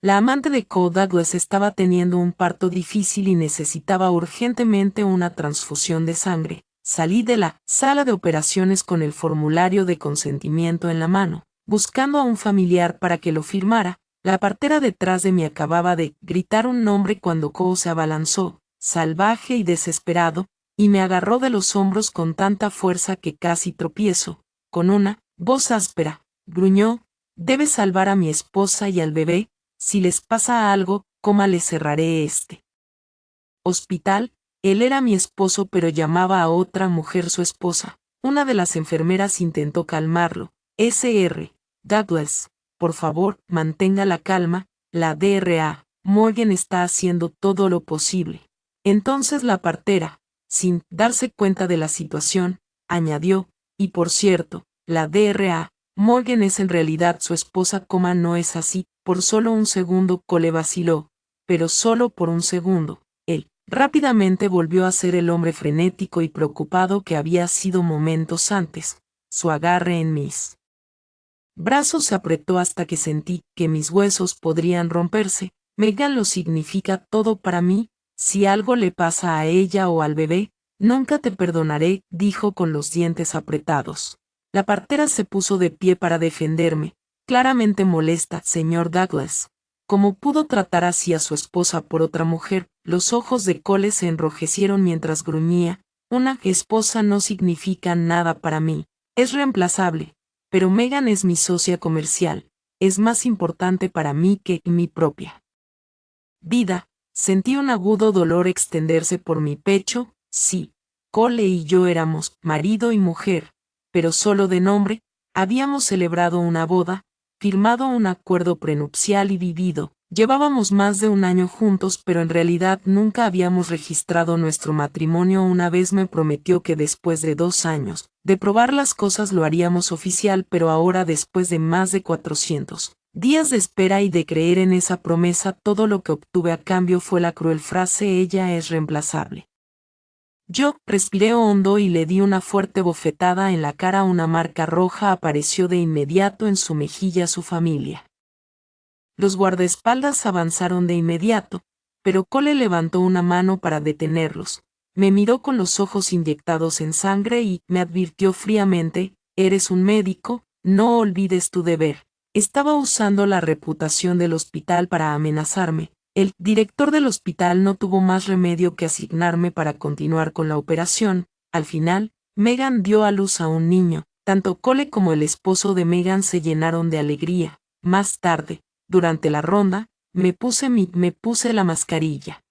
La amante de Cole Douglas estaba teniendo un parto difícil y necesitaba urgentemente una transfusión de sangre. Salí de la sala de operaciones con el formulario de consentimiento en la mano, buscando a un familiar para que lo firmara. La partera detrás de mí acababa de gritar un nombre cuando Cole se abalanzó, salvaje y desesperado, y me agarró de los hombros con tanta fuerza que casi tropiezo. Con una voz áspera, gruñó: «Debes salvar a mi esposa y al bebé. Si les pasa algo, ¿cómo le cerraré este hospital?» Él era mi esposo, pero llamaba a otra mujer su esposa. Una de las enfermeras intentó calmarlo. Sr. Douglas, por favor, mantenga la calma. La Dra. Morgan está haciendo todo lo posible. Entonces la partera, sin darse cuenta de la situación, añadió: «Y por cierto, la Dra. Morgan es en realidad su esposa, ¿no es así?» Por solo un segundo Cole vaciló, pero solo por un segundo. Él rápidamente volvió a ser el hombre frenético y preocupado que había sido momentos antes. Su agarre en mis brazos se apretó hasta que sentí que mis huesos podrían romperse. «Megan lo significa todo para mí. Si algo le pasa a ella o al bebé, nunca te perdonaré», dijo con los dientes apretados. La partera se puso de pie para defenderme, claramente molesta. «Señor Douglas, ¿cómo pudo tratar así a su esposa por otra mujer?» Los ojos de Cole se enrojecieron mientras gruñía: «Una esposa no significa nada para mí. Es reemplazable. Pero Megan es mi socia comercial. Es más importante para mí que mi propia vida». Sentí un agudo dolor extenderse por mi pecho. Sí, Cole y yo éramos marido y mujer, pero solo de nombre. Habíamos celebrado una boda, firmado un acuerdo prenupcial y vivido. Llevábamos más de un año juntos, pero en realidad nunca habíamos registrado nuestro matrimonio. Una vez me prometió que después de 2 años de probar las cosas lo haríamos oficial, pero ahora, después de más de 400 días de espera y de creer en esa promesa, todo lo que obtuve a cambio fue la cruel frase: «Ella es reemplazable». Yo respiré hondo y le di una fuerte bofetada en la cara. Una marca roja apareció de inmediato en su mejilla. Su familia. Los guardaespaldas avanzaron de inmediato, pero Cole levantó una mano para detenerlos. Me miró con los ojos inyectados en sangre y me advirtió fríamente: «Eres un médico, no olvides tu deber». Estaba usando la reputación del hospital para amenazarme. El director del hospital no tuvo más remedio que asignarme para continuar con la operación. Al final, Megan dio a luz a un niño. Tanto Cole como el esposo de Megan se llenaron de alegría. Más tarde, durante la ronda, me puse la mascarilla.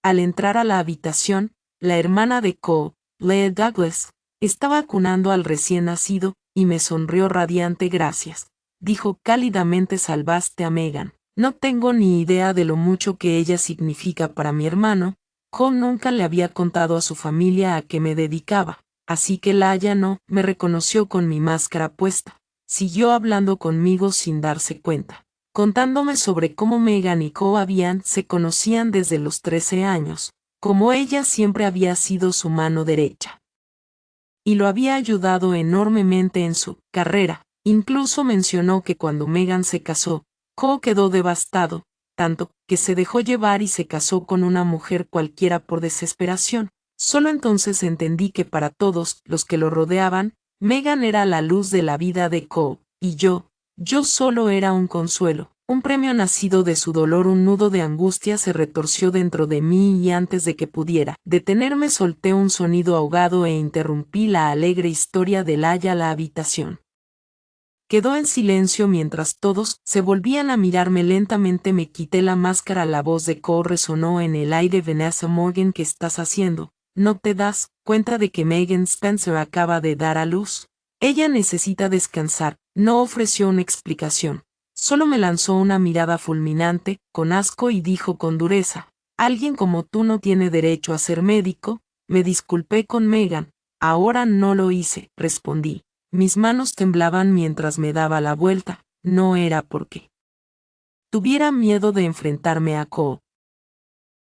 Al entrar a la habitación, la hermana de Cole, Leah Douglas, estaba acunando al recién nacido, y me sonrió radiante. «Gracias», dijo cálidamente. «Salvaste a Megan». No tengo ni idea de lo mucho que ella significa para mi hermano. Cole nunca le había contado a su familia a qué me dedicaba, así que Leah no me reconoció con mi máscara puesta. Siguió hablando conmigo sin darse cuenta, contándome sobre cómo Megan y Cole se conocían desde los 13 años, cómo ella siempre había sido su mano derecha y lo había ayudado enormemente en su carrera. Incluso mencionó que cuando Megan se casó, Cole quedó devastado, tanto que se dejó llevar y se casó con una mujer cualquiera por desesperación. Solo entonces entendí que para todos los que lo rodeaban, Megan era la luz de la vida de Cole, y yo solo era un consuelo, un premio nacido de su dolor. Un nudo de angustia se retorció dentro de mí y antes de que pudiera detenerme solté un sonido ahogado e interrumpí la alegre historia de Leah. La habitación quedó en silencio mientras todos se volvían a mirarme lentamente. Me quité la máscara. La voz de Cole resonó en el aire: «Vanessa Morgan, ¿qué estás haciendo? ¿No te das cuenta de que Megan Spencer acaba de dar a luz? Ella necesita descansar». No ofreció una explicación. Solo me lanzó una mirada fulminante, con asco, y dijo con dureza: «Alguien como tú no tiene derecho a ser médico». Me disculpé con Megan. «Ahora no lo hice», respondí. Mis manos temblaban mientras me daba la vuelta. No era porque tuviera miedo de enfrentarme a Cole.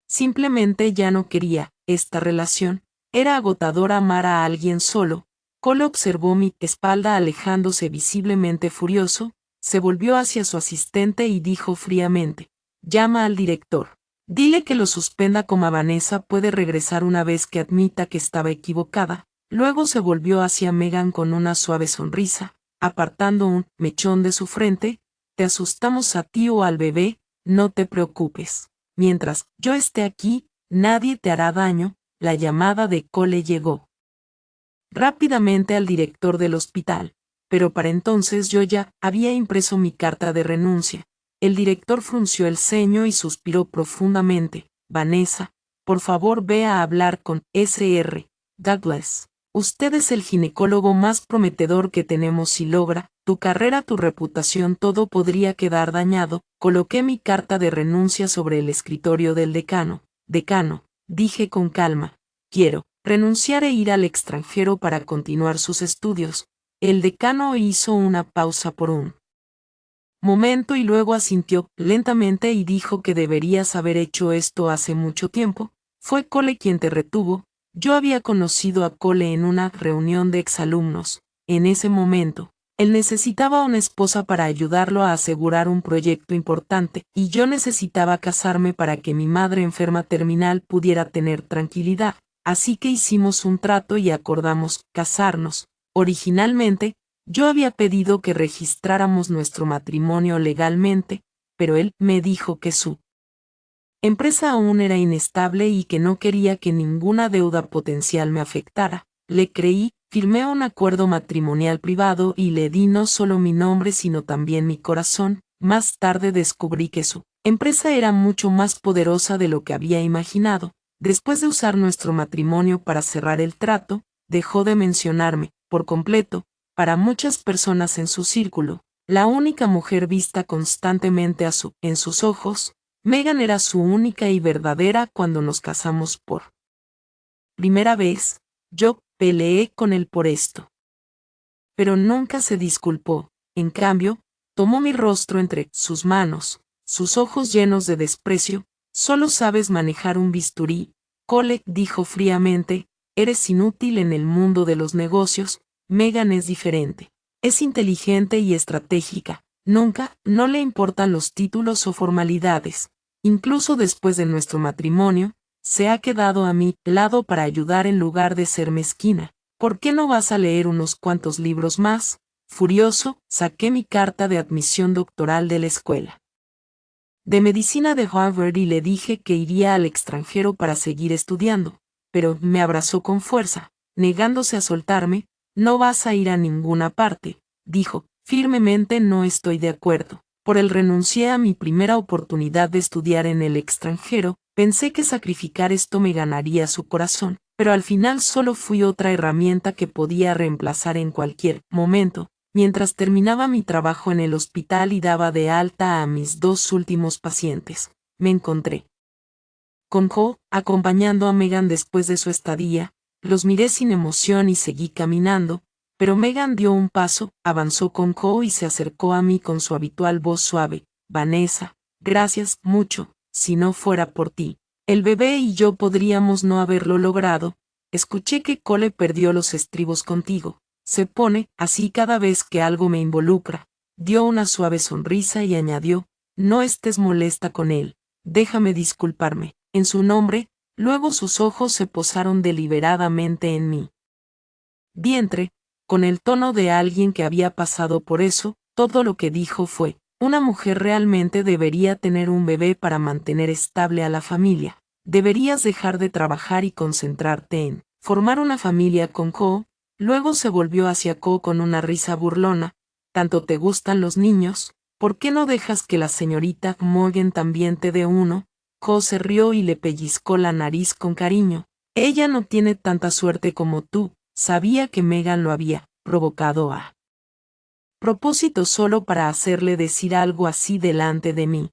Simplemente ya no quería esta relación. Era agotador amar a alguien solo. Cole observó mi espalda alejándose visiblemente furioso. Se volvió hacia su asistente y dijo fríamente: llama al director. Dile que lo suspenda como Vanessa puede regresar una vez que admita que estaba equivocada. Luego se volvió hacia Megan con una suave sonrisa, apartando un mechón de su frente. Te asustamos a ti o al bebé, no te preocupes. Mientras yo esté aquí, nadie te hará daño. La llamada de Cole llegó rápidamente al director del hospital, pero para entonces yo ya había impreso mi carta de renuncia. El director frunció el ceño y suspiró profundamente. Vanessa, por favor ve a hablar con Sr. Douglas. Usted es el ginecólogo más prometedor que tenemos. Si logra tu carrera, tu reputación, todo podría quedar dañado. Coloqué mi carta de renuncia sobre el escritorio del decano. Decano, dije con calma, quiero renunciar e ir al extranjero para continuar sus estudios. El decano hizo una pausa por un momento y luego asintió lentamente y dijo que deberías haber hecho esto hace mucho tiempo. Fue Cole quien te retuvo. Yo había conocido a Cole en una reunión de exalumnos. En ese momento, él necesitaba una esposa para ayudarlo a asegurar un proyecto importante, y yo necesitaba casarme para que mi madre enferma terminal pudiera tener tranquilidad. Así que hicimos un trato y acordamos casarnos. Originalmente, yo había pedido que registráramos nuestro matrimonio legalmente, pero él me dijo que su empresa aún era inestable y que no quería que ninguna deuda potencial me afectara. Le creí, firmé un acuerdo matrimonial privado y le di no solo mi nombre sino también mi corazón. Más tarde descubrí que su empresa era mucho más poderosa de lo que había imaginado. Después de usar nuestro matrimonio para cerrar el trato, dejó de mencionarme, por completo. Para muchas personas en su círculo, la única mujer vista constantemente en sus ojos, Megan era su única y verdadera. Cuando nos casamos por primera vez, yo peleé con él por esto. Pero nunca se disculpó. En cambio, tomó mi rostro entre sus manos, sus ojos llenos de desprecio. Solo sabes manejar un bisturí, Cole dijo fríamente, eres inútil en el mundo de los negocios. Megan es diferente. Es inteligente y estratégica. Nunca, no le importan los títulos o formalidades. Incluso después de nuestro matrimonio, se ha quedado a mi lado para ayudar en lugar de ser mezquina. ¿Por qué no vas a leer unos cuantos libros más? Furioso, saqué mi carta de admisión doctoral de la escuela de medicina de Harvard y le dije que iría al extranjero para seguir estudiando, pero me abrazó con fuerza, negándose a soltarme. No vas a ir a ninguna parte, dijo, firmemente. No estoy de acuerdo. Por él renuncié a mi primera oportunidad de estudiar en el extranjero. Pensé que sacrificar esto me ganaría su corazón, pero al final solo fui otra herramienta que podía reemplazar en cualquier momento. Mientras terminaba mi trabajo en el hospital y daba de alta a mis 2 últimos pacientes, me encontré con Cole, acompañando a Megan después de su estadía. Los miré sin emoción y seguí caminando, pero Megan dio un paso, avanzó con Cole y se acercó a mí con su habitual voz suave. Vanessa, gracias mucho. Si no fuera por ti, el bebé y yo podríamos no haberlo logrado. Escuché que Cole perdió los estribos contigo. Se pone así cada vez que algo me involucra. Dio una suave sonrisa y añadió, no estés molesta con él. Déjame disculparme en su nombre. Luego sus ojos se posaron deliberadamente en mi vientre, con el tono de alguien que había pasado por eso. Todo lo que dijo fue, una mujer realmente debería tener un bebé para mantener estable a la familia. Deberías dejar de trabajar y concentrarte en formar una familia con Cole. Luego se volvió hacia Cole con una risa burlona. ¿Tanto te gustan los niños? ¿Por qué no dejas que la señorita Morgan también te dé uno? Cole se rió y le pellizcó la nariz con cariño. Ella no tiene tanta suerte como tú. Sabía que Megan lo había provocado a propósito solo para hacerle decir algo así delante de mí.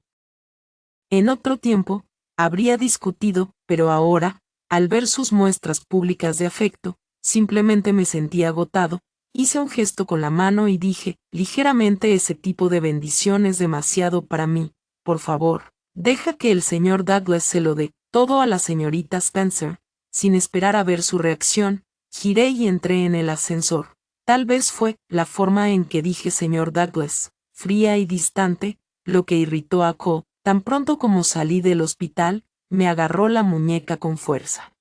En otro tiempo, habría discutido, pero ahora, al ver sus muestras públicas de afecto, simplemente me sentí agotado. Hice un gesto con la mano y dije, ligeramente, ese tipo de bendición es demasiado para mí. Por favor, deja que el señor Douglas se lo dé todo a la señorita Spencer. Sin esperar a ver su reacción, giré y entré en el ascensor. Tal vez fue la forma en que dije señor Douglas, fría y distante, lo que irritó a Ko. Tan pronto como salí del hospital, me agarró la muñeca con fuerza.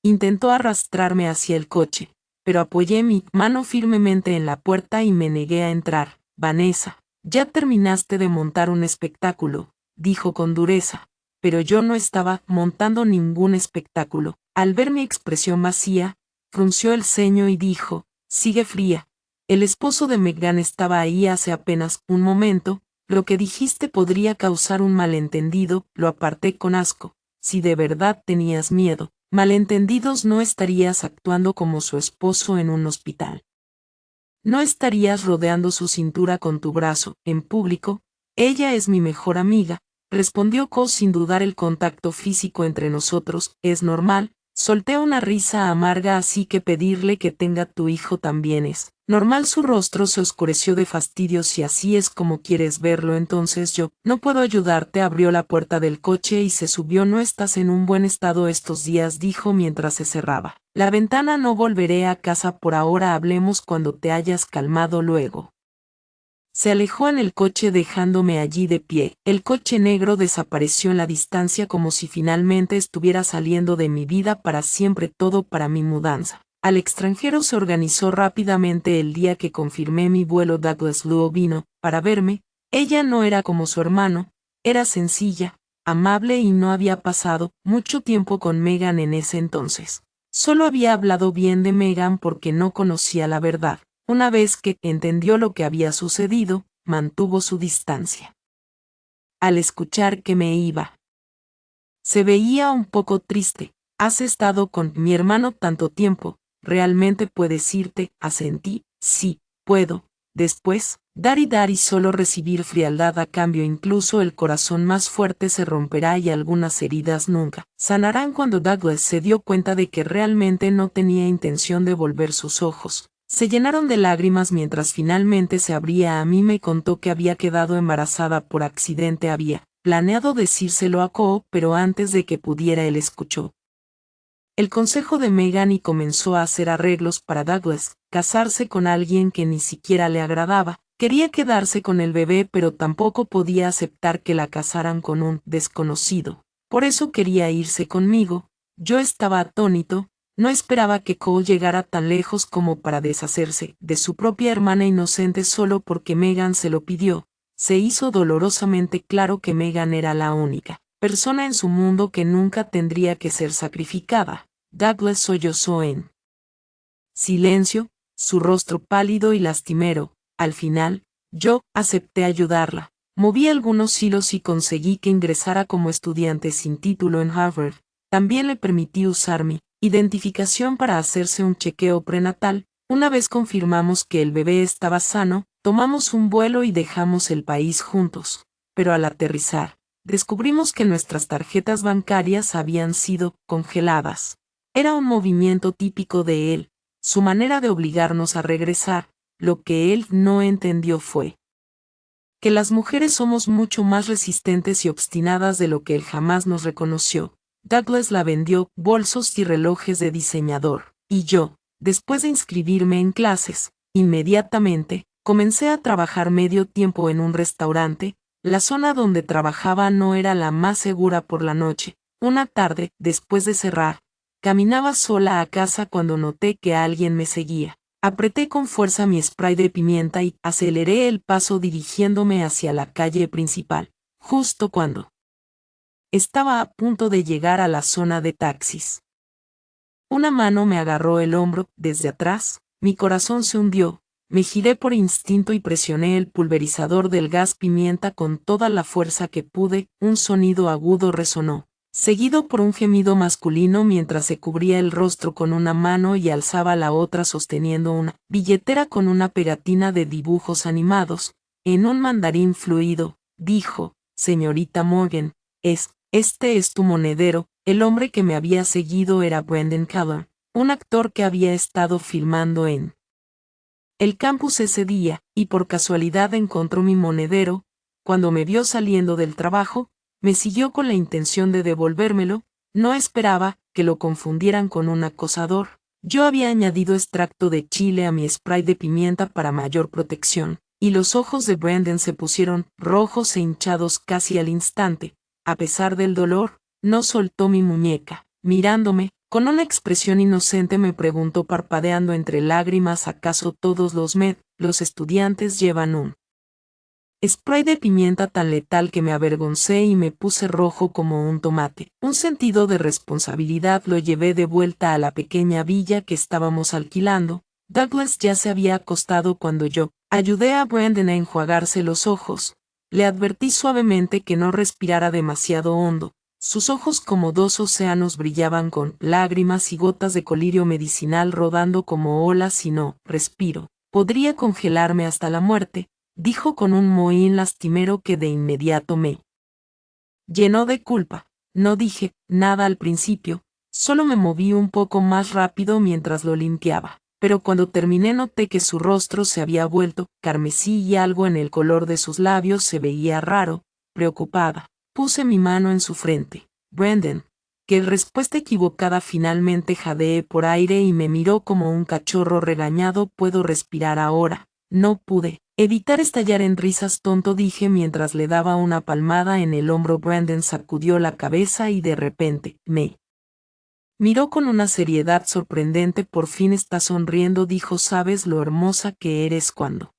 Intentó arrastrarme hacia el coche, pero apoyé mi mano firmemente en la puerta y me negué a entrar. Vanessa, ya terminaste de montar un espectáculo, dijo con dureza, pero yo no estaba montando ningún espectáculo. Al ver mi expresión vacía, frunció el ceño y dijo, sigue fría. El esposo de Megan estaba ahí hace apenas un momento. Lo que dijiste podría causar un malentendido, lo aparté con asco. Si de verdad tenías miedo, malentendidos, no estarías actuando como su esposo en un hospital. No estarías rodeando su cintura con tu brazo, en público. Ella es mi mejor amiga, respondió Ko sin dudar. El contacto físico entre nosotros es normal. Solté una risa amarga, así que pedirle que tenga tu hijo también es normal. Su rostro se oscureció de fastidio. Si así es como quieres verlo, entonces yo no puedo ayudarte. Abrió la puerta del coche y se subió. No estás en un buen estado estos días, dijo mientras se cerraba la ventana. No volveré a casa por ahora, hablemos cuando te hayas calmado luego. Se alejó en el coche dejándome allí de pie. El coche negro desapareció en la distancia como si finalmente estuviera saliendo de mi vida para siempre. Todo para mi mudanza al extranjero se organizó rápidamente. El día que confirmé mi vuelo, Douglas Luo vino para verme. Ella no era como su hermano, era sencilla, amable y no había pasado mucho tiempo con Megan en ese entonces. Solo había hablado bien de Megan porque no conocía la verdad. Una vez que entendió lo que había sucedido, mantuvo su distancia. Al escuchar que me iba, se veía un poco triste. Has estado con mi hermano tanto tiempo, ¿realmente puedes irte? Asentí, sí, puedo. Después, dar y solo recibir frialdad a cambio. Incluso el corazón más fuerte se romperá y algunas heridas nunca sanarán. Cuando Douglas se dio cuenta de que realmente no tenía intención de volver, sus ojos se llenaron de lágrimas mientras finalmente se abría a mí. Me contó que había quedado embarazada por accidente. Había planeado decírselo a Ko, pero antes de que pudiera él escuchó el consejo de Megan y comenzó a hacer arreglos para Douglas, casarse con alguien que ni siquiera le agradaba. Quería quedarse con el bebé, pero tampoco podía aceptar que la casaran con un desconocido. Por eso quería irse conmigo. Yo estaba atónito. No esperaba que Ko llegara tan lejos como para deshacerse de su propia hermana inocente solo porque Megan se lo pidió. Se hizo dolorosamente claro que Megan era la única persona en su mundo que nunca tendría que ser sacrificada. Douglas sollozó en silencio, su rostro pálido y lastimero. Al final, yo acepté ayudarla. Moví algunos hilos y conseguí que ingresara como estudiante sin título en Harvard. También le permití usar mi identificación para hacerse un chequeo prenatal. Una vez confirmamos que el bebé estaba sano, tomamos un vuelo y dejamos el país juntos. Pero al aterrizar, descubrimos que nuestras tarjetas bancarias habían sido congeladas. Era un movimiento típico de él, su manera de obligarnos a regresar. Lo que él no entendió fue que las mujeres somos mucho más resistentes y obstinadas de lo que él jamás nos reconoció. Douglas la vendió bolsos y relojes de diseñador, y yo, después de inscribirme en clases, inmediatamente, comencé a trabajar medio tiempo en un restaurante. La zona donde trabajaba no era la más segura por la noche. Una tarde, después de cerrar, caminaba sola a casa cuando noté que alguien me seguía. Apreté con fuerza mi spray de pimienta y aceleré el paso dirigiéndome hacia la calle principal, justo cuando estaba a punto de llegar a la zona de taxis. Una mano me agarró el hombro desde atrás, mi corazón se hundió, me giré por instinto y presioné el pulverizador del gas pimienta con toda la fuerza que pude. Un sonido agudo resonó, seguido por un gemido masculino mientras se cubría el rostro con una mano y alzaba la otra sosteniendo una billetera con una pegatina de dibujos animados. En un mandarín fluido, dijo, señorita Morgan, este es tu monedero. El hombre que me había seguido era Brendan Callum, un actor que había estado filmando en el campus ese día, y por casualidad encontró mi monedero. Cuando me vio saliendo del trabajo, me siguió con la intención de devolvérmelo. No esperaba que lo confundieran con un acosador. Yo había añadido extracto de chile a mi spray de pimienta para mayor protección. y los ojos de Brandon se pusieron rojos e hinchados casi al instante. A pesar del dolor, no soltó mi muñeca. Mirándome, con una expresión inocente me preguntó parpadeando entre lágrimas: ¿acaso todos los estudiantes llevan un spray de pimienta tan letal? Que me avergoncé y me puse rojo como un tomate. Un sentido de responsabilidad lo llevé de vuelta a la pequeña villa que estábamos alquilando. Douglas ya se había acostado cuando yo ayudé a Brandon a enjuagarse los ojos. Le advertí suavemente que no respirara demasiado hondo. Sus ojos como dos océanos brillaban con lágrimas y gotas de colirio medicinal rodando como olas. Si no respiro, podría congelarme hasta la muerte, dijo con un mohín lastimero que de inmediato me llenó de culpa. No dije nada al principio, solo me moví un poco más rápido mientras lo limpiaba. Pero cuando terminé noté que su rostro se había vuelto carmesí y algo en el color de sus labios se veía raro. Preocupada, puse mi mano en su frente. Brandon, que respuesta equivocada. Finalmente jadeé por aire y me miró como un cachorro regañado. ¿Puedo respirar ahora? No pude evitar estallar en risas. Tonto, dije mientras le daba una palmada en el hombro. Brandon sacudió la cabeza y de repente me miró con una seriedad sorprendente. Por fin está sonriendo, dijo. ¿Sabes lo hermosa que eres cuando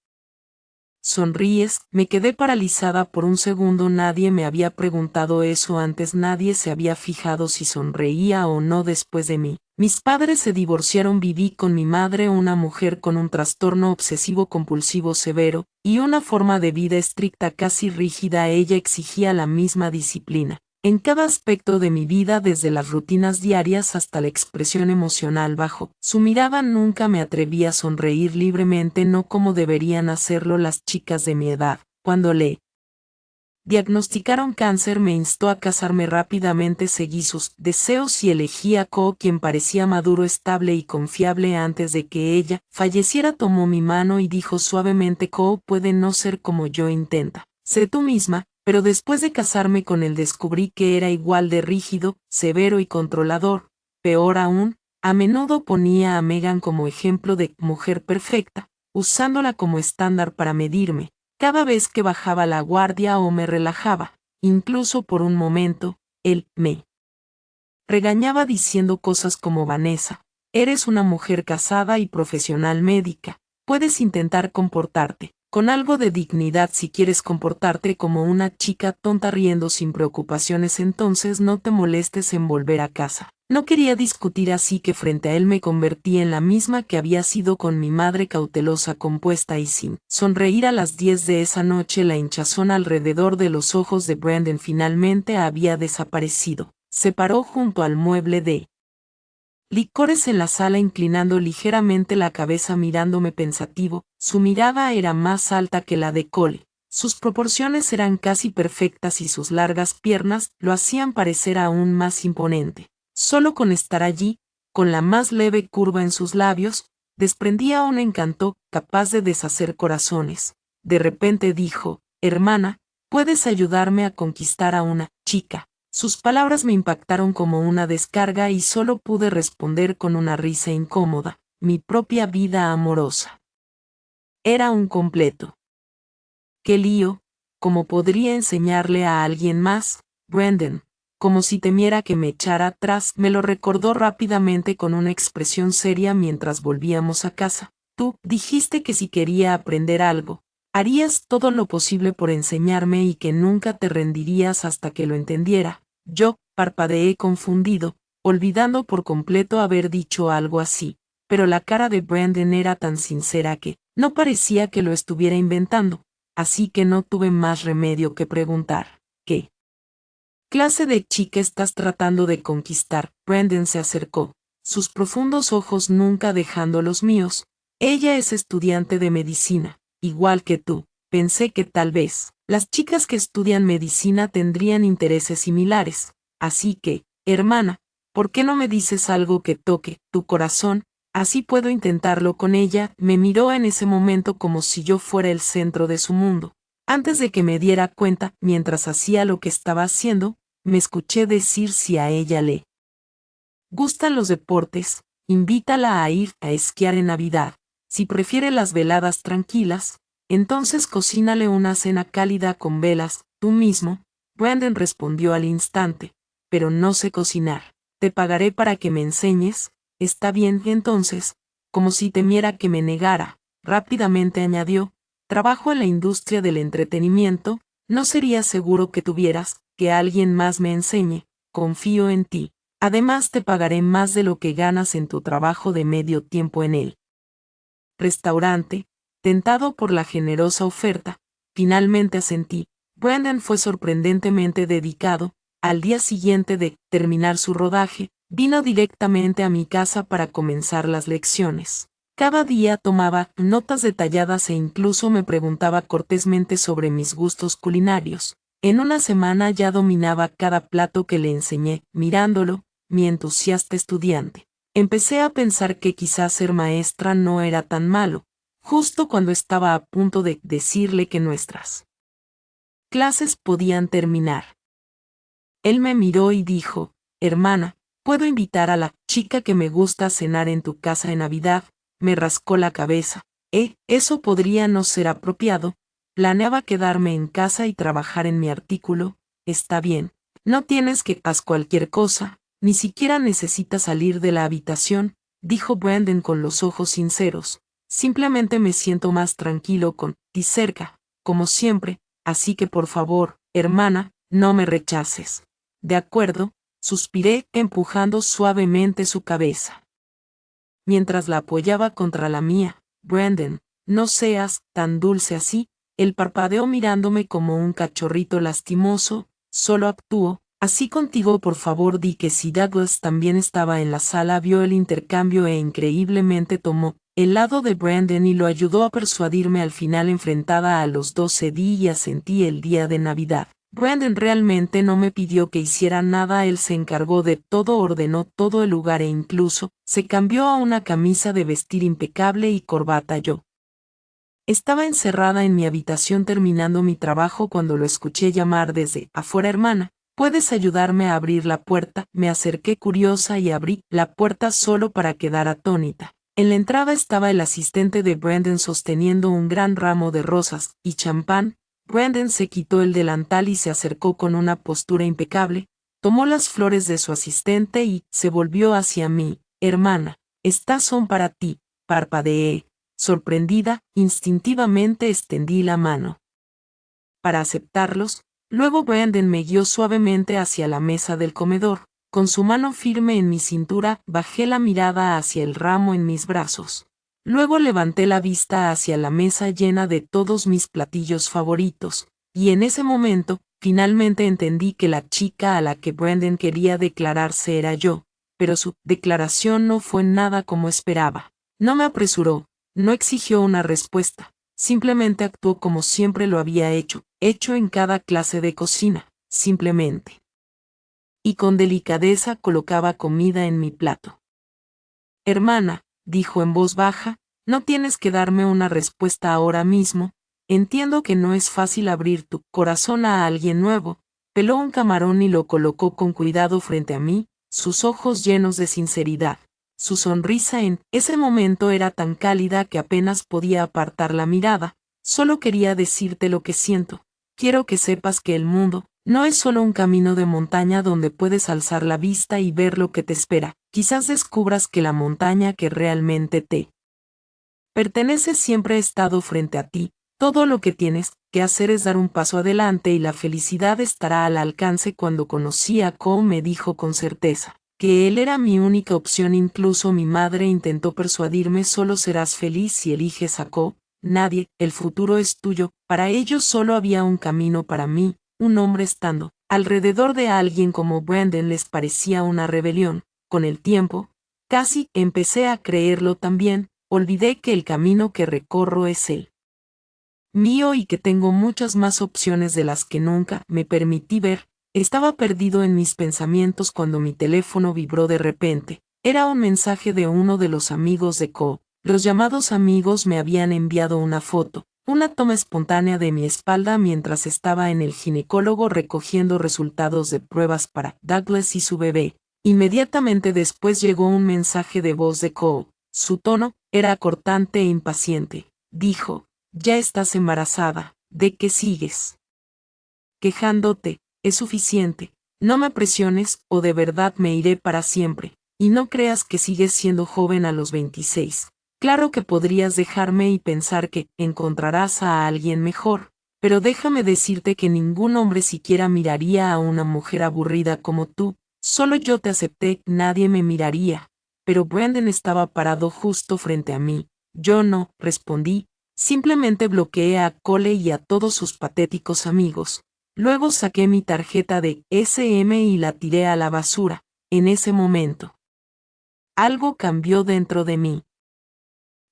sonríes? Me quedé paralizada por un segundo. Nadie me había preguntado eso antes. Nadie se había fijado si sonreía o no después de mí. Mis padres se divorciaron. Viví con mi madre, una mujer con un trastorno obsesivo-compulsivo severo, y una forma de vida estricta, casi rígida. Ella exigía la misma disciplina en cada aspecto de mi vida, desde las rutinas diarias hasta la expresión emocional. Bajo su mirada nunca me atreví a sonreír libremente, no como deberían hacerlo las chicas de mi edad. Cuando le diagnosticaron cáncer, me instó a casarme rápidamente. Seguí sus deseos y elegí a Ko, quien parecía maduro, estable y confiable. Antes de que ella falleciera, tomó mi mano y dijo suavemente: Ko puede no ser como yo, intenta sé tú misma. Pero después de casarme con él descubrí que era igual de rígido, severo y controlador. Peor aún, a menudo ponía a Megan como ejemplo de mujer perfecta, usándola como estándar para medirme cada vez que bajaba la guardia o me relajaba. Incluso por un momento, él me regañaba diciendo cosas como: Vanessa, eres una mujer casada y profesional médica, puedes intentar comportarte con algo de dignidad. Si quieres comportarte como una chica tonta riendo sin preocupaciones, entonces no te molestes en volver a casa. No quería discutir, así que frente a él me convertí en la misma que había sido con mi madre, cautelosa, compuesta y sin sonreír. A las 10 de esa noche la hinchazón alrededor de los ojos de Brandon finalmente había desaparecido. Se paró junto al mueble de licores en la sala, inclinando ligeramente la cabeza, mirándome pensativo. Su mirada era más alta que la de Cole. Sus proporciones eran casi perfectas y sus largas piernas lo hacían parecer aún más imponente. Solo con estar allí, con la más leve curva en sus labios, desprendía un encanto capaz de deshacer corazones. De repente dijo: hermana, puedes ayudarme a conquistar a una chica. Sus palabras me impactaron como una descarga y solo pude responder con una risa incómoda. Mi propia vida amorosa era un completo qué lío. ¿Cómo podría enseñarle a alguien más? Brandon, como si temiera que me echara atrás, me lo recordó rápidamente con una expresión seria mientras volvíamos a casa. Tú dijiste que si quería aprender algo, harías todo lo posible por enseñarme y que nunca te rendirías hasta que lo entendiera. Yo parpadeé confundido, olvidando por completo haber dicho algo así, pero la cara de Brandon era tan sincera que no parecía que lo estuviera inventando, así que no tuve más remedio que preguntar: ¿qué clase de chica estás tratando de conquistar? Brandon se acercó, sus profundos ojos nunca dejando los míos. Ella es estudiante de medicina, igual que tú. Pensé que tal vez las chicas que estudian medicina tendrían intereses similares. Así que, hermana, ¿por qué no me dices algo que toque tu corazón? Así puedo intentarlo con ella. Me miró en ese momento como si yo fuera el centro de su mundo. Antes de que me diera cuenta, mientras hacía lo que estaba haciendo, me escuché decir: si a ella le gustan los deportes, invítala a ir a esquiar en Navidad. Si prefiere las veladas tranquilas, Entonces cocínale una cena cálida con velas, tú mismo. Brandon respondió al instante, pero no sé cocinar. Te pagaré para que me enseñes, está bien. Entonces, como si temiera que me negara, rápidamente añadió, trabajo en la industria del entretenimiento, no sería seguro que tuvieras, que alguien más me enseñe, confío en ti. Además te pagaré más de lo que ganas en tu trabajo de medio tiempo en el restaurante. Tentado por la generosa oferta, finalmente asentí. Brandon fue sorprendentemente dedicado. Al día siguiente de terminar su rodaje, vino directamente a mi casa para comenzar las lecciones. Cada día tomaba notas detalladas e incluso me preguntaba cortésmente sobre mis gustos culinarios. En una semana ya dominaba cada plato que le enseñé, mirándolo, mi entusiasta estudiante. Empecé a pensar que quizás ser maestra no era tan malo, justo cuando estaba a punto de decirle que nuestras clases podían terminar. Él me miró y dijo, hermana, ¿puedo invitar a la chica que me gusta a cenar en tu casa en Navidad? Me rascó la cabeza. Eso podría no ser apropiado. Planeaba quedarme en casa y trabajar en mi artículo. Está bien. No tienes que hacer cualquier cosa, ni siquiera necesitas salir de la habitación, dijo Brandon con los ojos sinceros. Simplemente me siento más tranquilo con ti cerca, como siempre, así que por favor, hermana, no me rechaces. De acuerdo, suspiré, empujando suavemente su cabeza. Mientras la apoyaba contra la mía, Brandon, no seas tan dulce así, él parpadeó mirándome como un cachorrito lastimoso, solo actúo, así contigo por favor. Di que si Douglas también estaba en la sala vio el intercambio e increíblemente tomó el lado de Brandon y lo ayudó a persuadirme. Al final enfrentada a los dos cedí y asentí. El día de Navidad, Brandon realmente no me pidió que hiciera nada, él se encargó de todo, ordenó todo el lugar e incluso se cambió a una camisa de vestir impecable y corbata. Yo estaba encerrada en mi habitación terminando mi trabajo cuando lo escuché llamar desde afuera. Hermana, ¿puedes ayudarme a abrir la puerta? Me acerqué curiosa y abrí la puerta solo para quedar atónita. En la entrada estaba el asistente de Brandon sosteniendo un gran ramo de rosas y champán. Brandon se quitó el delantal y se acercó con una postura impecable, tomó las flores de su asistente y se volvió hacia mí. Hermana, estas son para ti, parpadeé. Sorprendida, instintivamente extendí la mano para aceptarlos. Luego Brandon me guió suavemente hacia la mesa del comedor. Con su mano firme en mi cintura, bajé la mirada hacia el ramo en mis brazos. Luego levanté la vista hacia la mesa llena de todos mis platillos favoritos, y en ese momento, finalmente entendí que la chica a la que Brandon quería declararse era yo, pero su declaración no fue nada como esperaba. No me apresuró, no exigió una respuesta, simplemente actuó como siempre lo había hecho en cada clase de cocina, simplemente. Y con delicadeza colocaba comida en mi plato. Hermana, dijo en voz baja, no tienes que darme una respuesta ahora mismo, entiendo que no es fácil abrir tu corazón a alguien nuevo. Peló un camarón y lo colocó con cuidado frente a mí, sus ojos llenos de sinceridad. Su sonrisa en ese momento era tan cálida que apenas podía apartar la mirada. Solo quería decirte lo que siento. Quiero que sepas que el mundo no es solo un camino de montaña donde puedes alzar la vista y ver lo que te espera. Quizás descubras que la montaña que realmente te pertenece siempre ha estado frente a ti. Todo lo que tienes que hacer es dar un paso adelante y la felicidad estará al alcance. Cuando conocí a Cole me dijo con certeza que él era mi única opción. Incluso mi madre intentó persuadirme, solo serás feliz si eliges a Cole. Nadie, el futuro es tuyo. Para ellos solo había un camino para mí, un hombre estando alrededor de alguien como Brandon les parecía una rebelión. Con el tiempo, casi empecé a creerlo también, olvidé que el camino que recorro es el mío y que tengo muchas más opciones de las que nunca me permití ver. Estaba perdido en mis pensamientos cuando mi teléfono vibró de repente. Era un mensaje de uno de los amigos de Cole. Los llamados amigos me habían enviado una foto, una toma espontánea de mi espalda mientras estaba en el ginecólogo recogiendo resultados de pruebas para Douglas y su bebé. Inmediatamente después llegó un mensaje de voz de Cole. Su tono era cortante e impaciente. Dijo, Ya estás embarazada. ¿De qué sigues quejándote? Es suficiente. No me presiones, o de verdad me iré para siempre. Y no creas que sigues siendo joven a los 26. Claro que podrías dejarme y pensar que encontrarás a alguien mejor, pero déjame decirte que ningún hombre siquiera miraría a una mujer aburrida como tú. Solo yo te acepté, nadie me miraría. Pero Brandon estaba parado justo frente a mí. Yo no, respondí. Simplemente bloqueé a Cole y a todos sus patéticos amigos. Luego saqué mi tarjeta de SM y la tiré a la basura. En ese momento, algo cambió dentro de mí.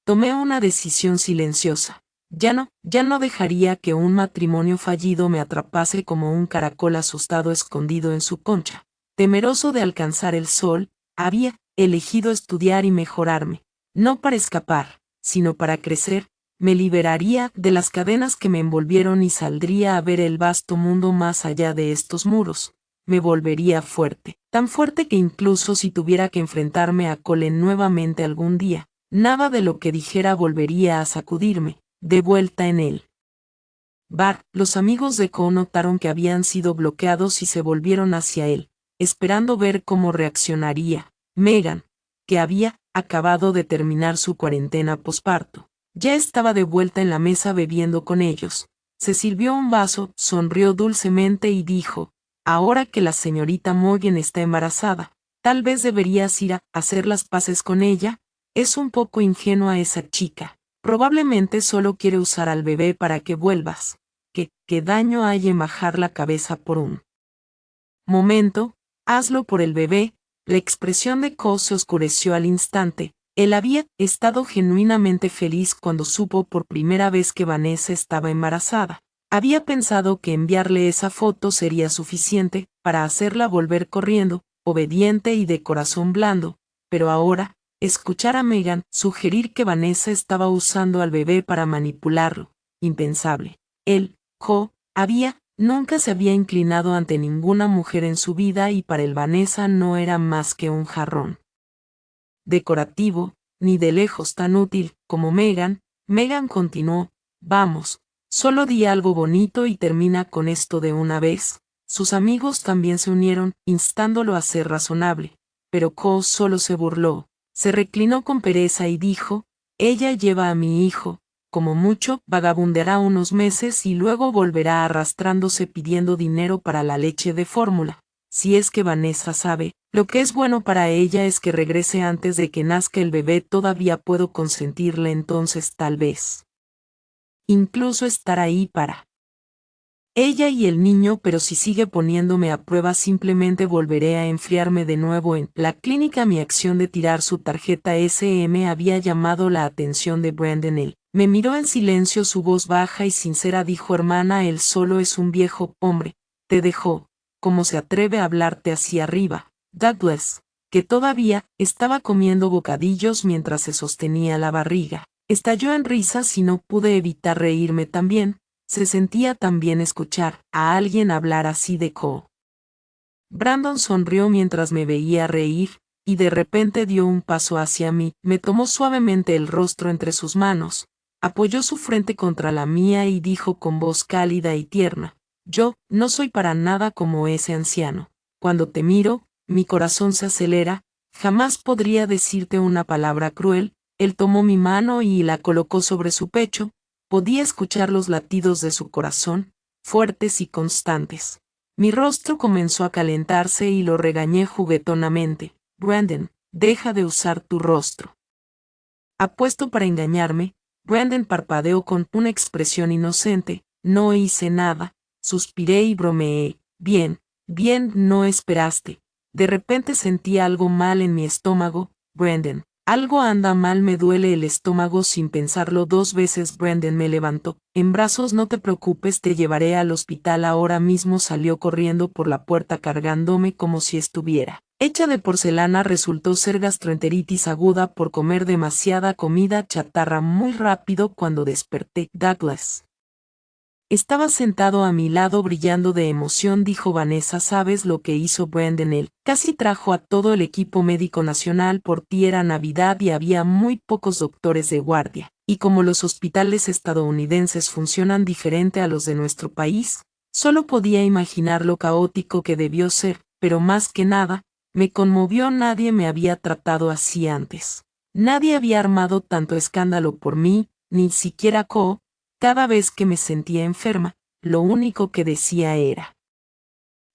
Tomé una decisión silenciosa. Ya no dejaría que un matrimonio fallido me atrapase como un caracol asustado escondido en su concha. Temeroso de alcanzar el sol, había elegido estudiar y mejorarme. No para escapar, sino para crecer. Me liberaría de las cadenas que me envolvieron y saldría a ver el vasto mundo más allá de estos muros. Me volvería fuerte, tan fuerte que incluso si tuviera que enfrentarme a Colin nuevamente algún día, nada de lo que dijera volvería a sacudirme, de vuelta en él. Bar, los amigos de Cole notaron que habían sido bloqueados y se volvieron hacia él, esperando ver cómo reaccionaría. Megan, que había acabado de terminar su cuarentena posparto, ya estaba de vuelta en la mesa bebiendo con ellos. Se sirvió un vaso, sonrió dulcemente y dijo, ahora que la señorita Morgan está embarazada, tal vez deberías ir a hacer las paces con ella. Es un poco ingenua esa chica. Probablemente solo quiere usar al bebé para que vuelvas. ¿Qué daño hay en bajar la cabeza por un momento? Hazlo por el bebé. La expresión de Cole se oscureció al instante. Él había estado genuinamente feliz cuando supo por primera vez que Vanessa estaba embarazada. Había pensado que enviarle esa foto sería suficiente para hacerla volver corriendo, obediente y de corazón blando, pero ahora, escuchar a Megan sugerir que Vanessa estaba usando al bebé para manipularlo, impensable. Él, nunca se había inclinado ante ninguna mujer en su vida y para él Vanessa no era más que un jarrón decorativo, ni de lejos tan útil como Megan. Megan continuó, vamos, solo di algo bonito y termina con esto de una vez. Sus amigos también se unieron, instándolo a ser razonable, pero Cole solo se burló. Se reclinó con pereza y dijo, ella lleva a mi hijo, como mucho, vagabundeará unos meses y luego volverá arrastrándose pidiendo dinero para la leche de fórmula. Si es que Vanessa sabe, lo que es bueno para ella es que regrese antes de que nazca el bebé. Todavía puedo consentirle, entonces tal vez incluso estar ahí para ella y el niño, pero si sigue poniéndome a prueba simplemente volveré a enfriarme de nuevo en la clínica. Mi acción de tirar su tarjeta SM había llamado la atención de Brandon. Él me miró en silencio, su voz baja y sincera dijo, hermana, él solo es un viejo hombre, te dejó. ¿Cómo se atreve a hablarte así arriba? Douglas, que todavía estaba comiendo bocadillos mientras se sostenía la barriga, estalló en risas y no pude evitar reírme también. Se sentía tan bien escuchar a alguien hablar así de Cole. Brandon sonrió mientras me veía reír, y de repente dio un paso hacia mí, me tomó suavemente el rostro entre sus manos, apoyó su frente contra la mía y dijo con voz cálida y tierna, yo no soy para nada como ese anciano. Cuando te miro, mi corazón se acelera, jamás podría decirte una palabra cruel. Él tomó mi mano y la colocó sobre su pecho. Podía escuchar los latidos de su corazón, fuertes y constantes. Mi rostro comenzó a calentarse y lo regañé juguetonamente. Brandon, deja de usar tu rostro. Apuesto para engañarme. Brandon parpadeó con una expresión inocente. No hice nada. Suspiré y bromeé. Bien, no esperaste. De repente sentí algo mal en mi estómago. Brandon, algo anda mal, me duele el estómago. Sin pensarlo dos veces Brandon me levantó en brazos. No te preocupes, te llevaré al hospital ahora mismo. Salió corriendo por la puerta cargándome como si estuviera hecha de porcelana. Resultó ser gastroenteritis aguda por comer demasiada comida chatarra muy rápido. Cuando desperté, Douglas estaba sentado a mi lado brillando de emoción. Dijo, Vanessa, ¿sabes lo que hizo Brandon? Él casi trajo a todo el equipo médico nacional por ti. Era Navidad y había muy pocos doctores de guardia. y como los hospitales estadounidenses funcionan diferente a los de nuestro país, solo podía imaginar lo caótico que debió ser, pero más que nada, me conmovió. Nadie me había tratado así antes. Nadie había armado tanto escándalo por mí, ni siquiera Co. Cada vez que me sentía enferma, lo único que decía era: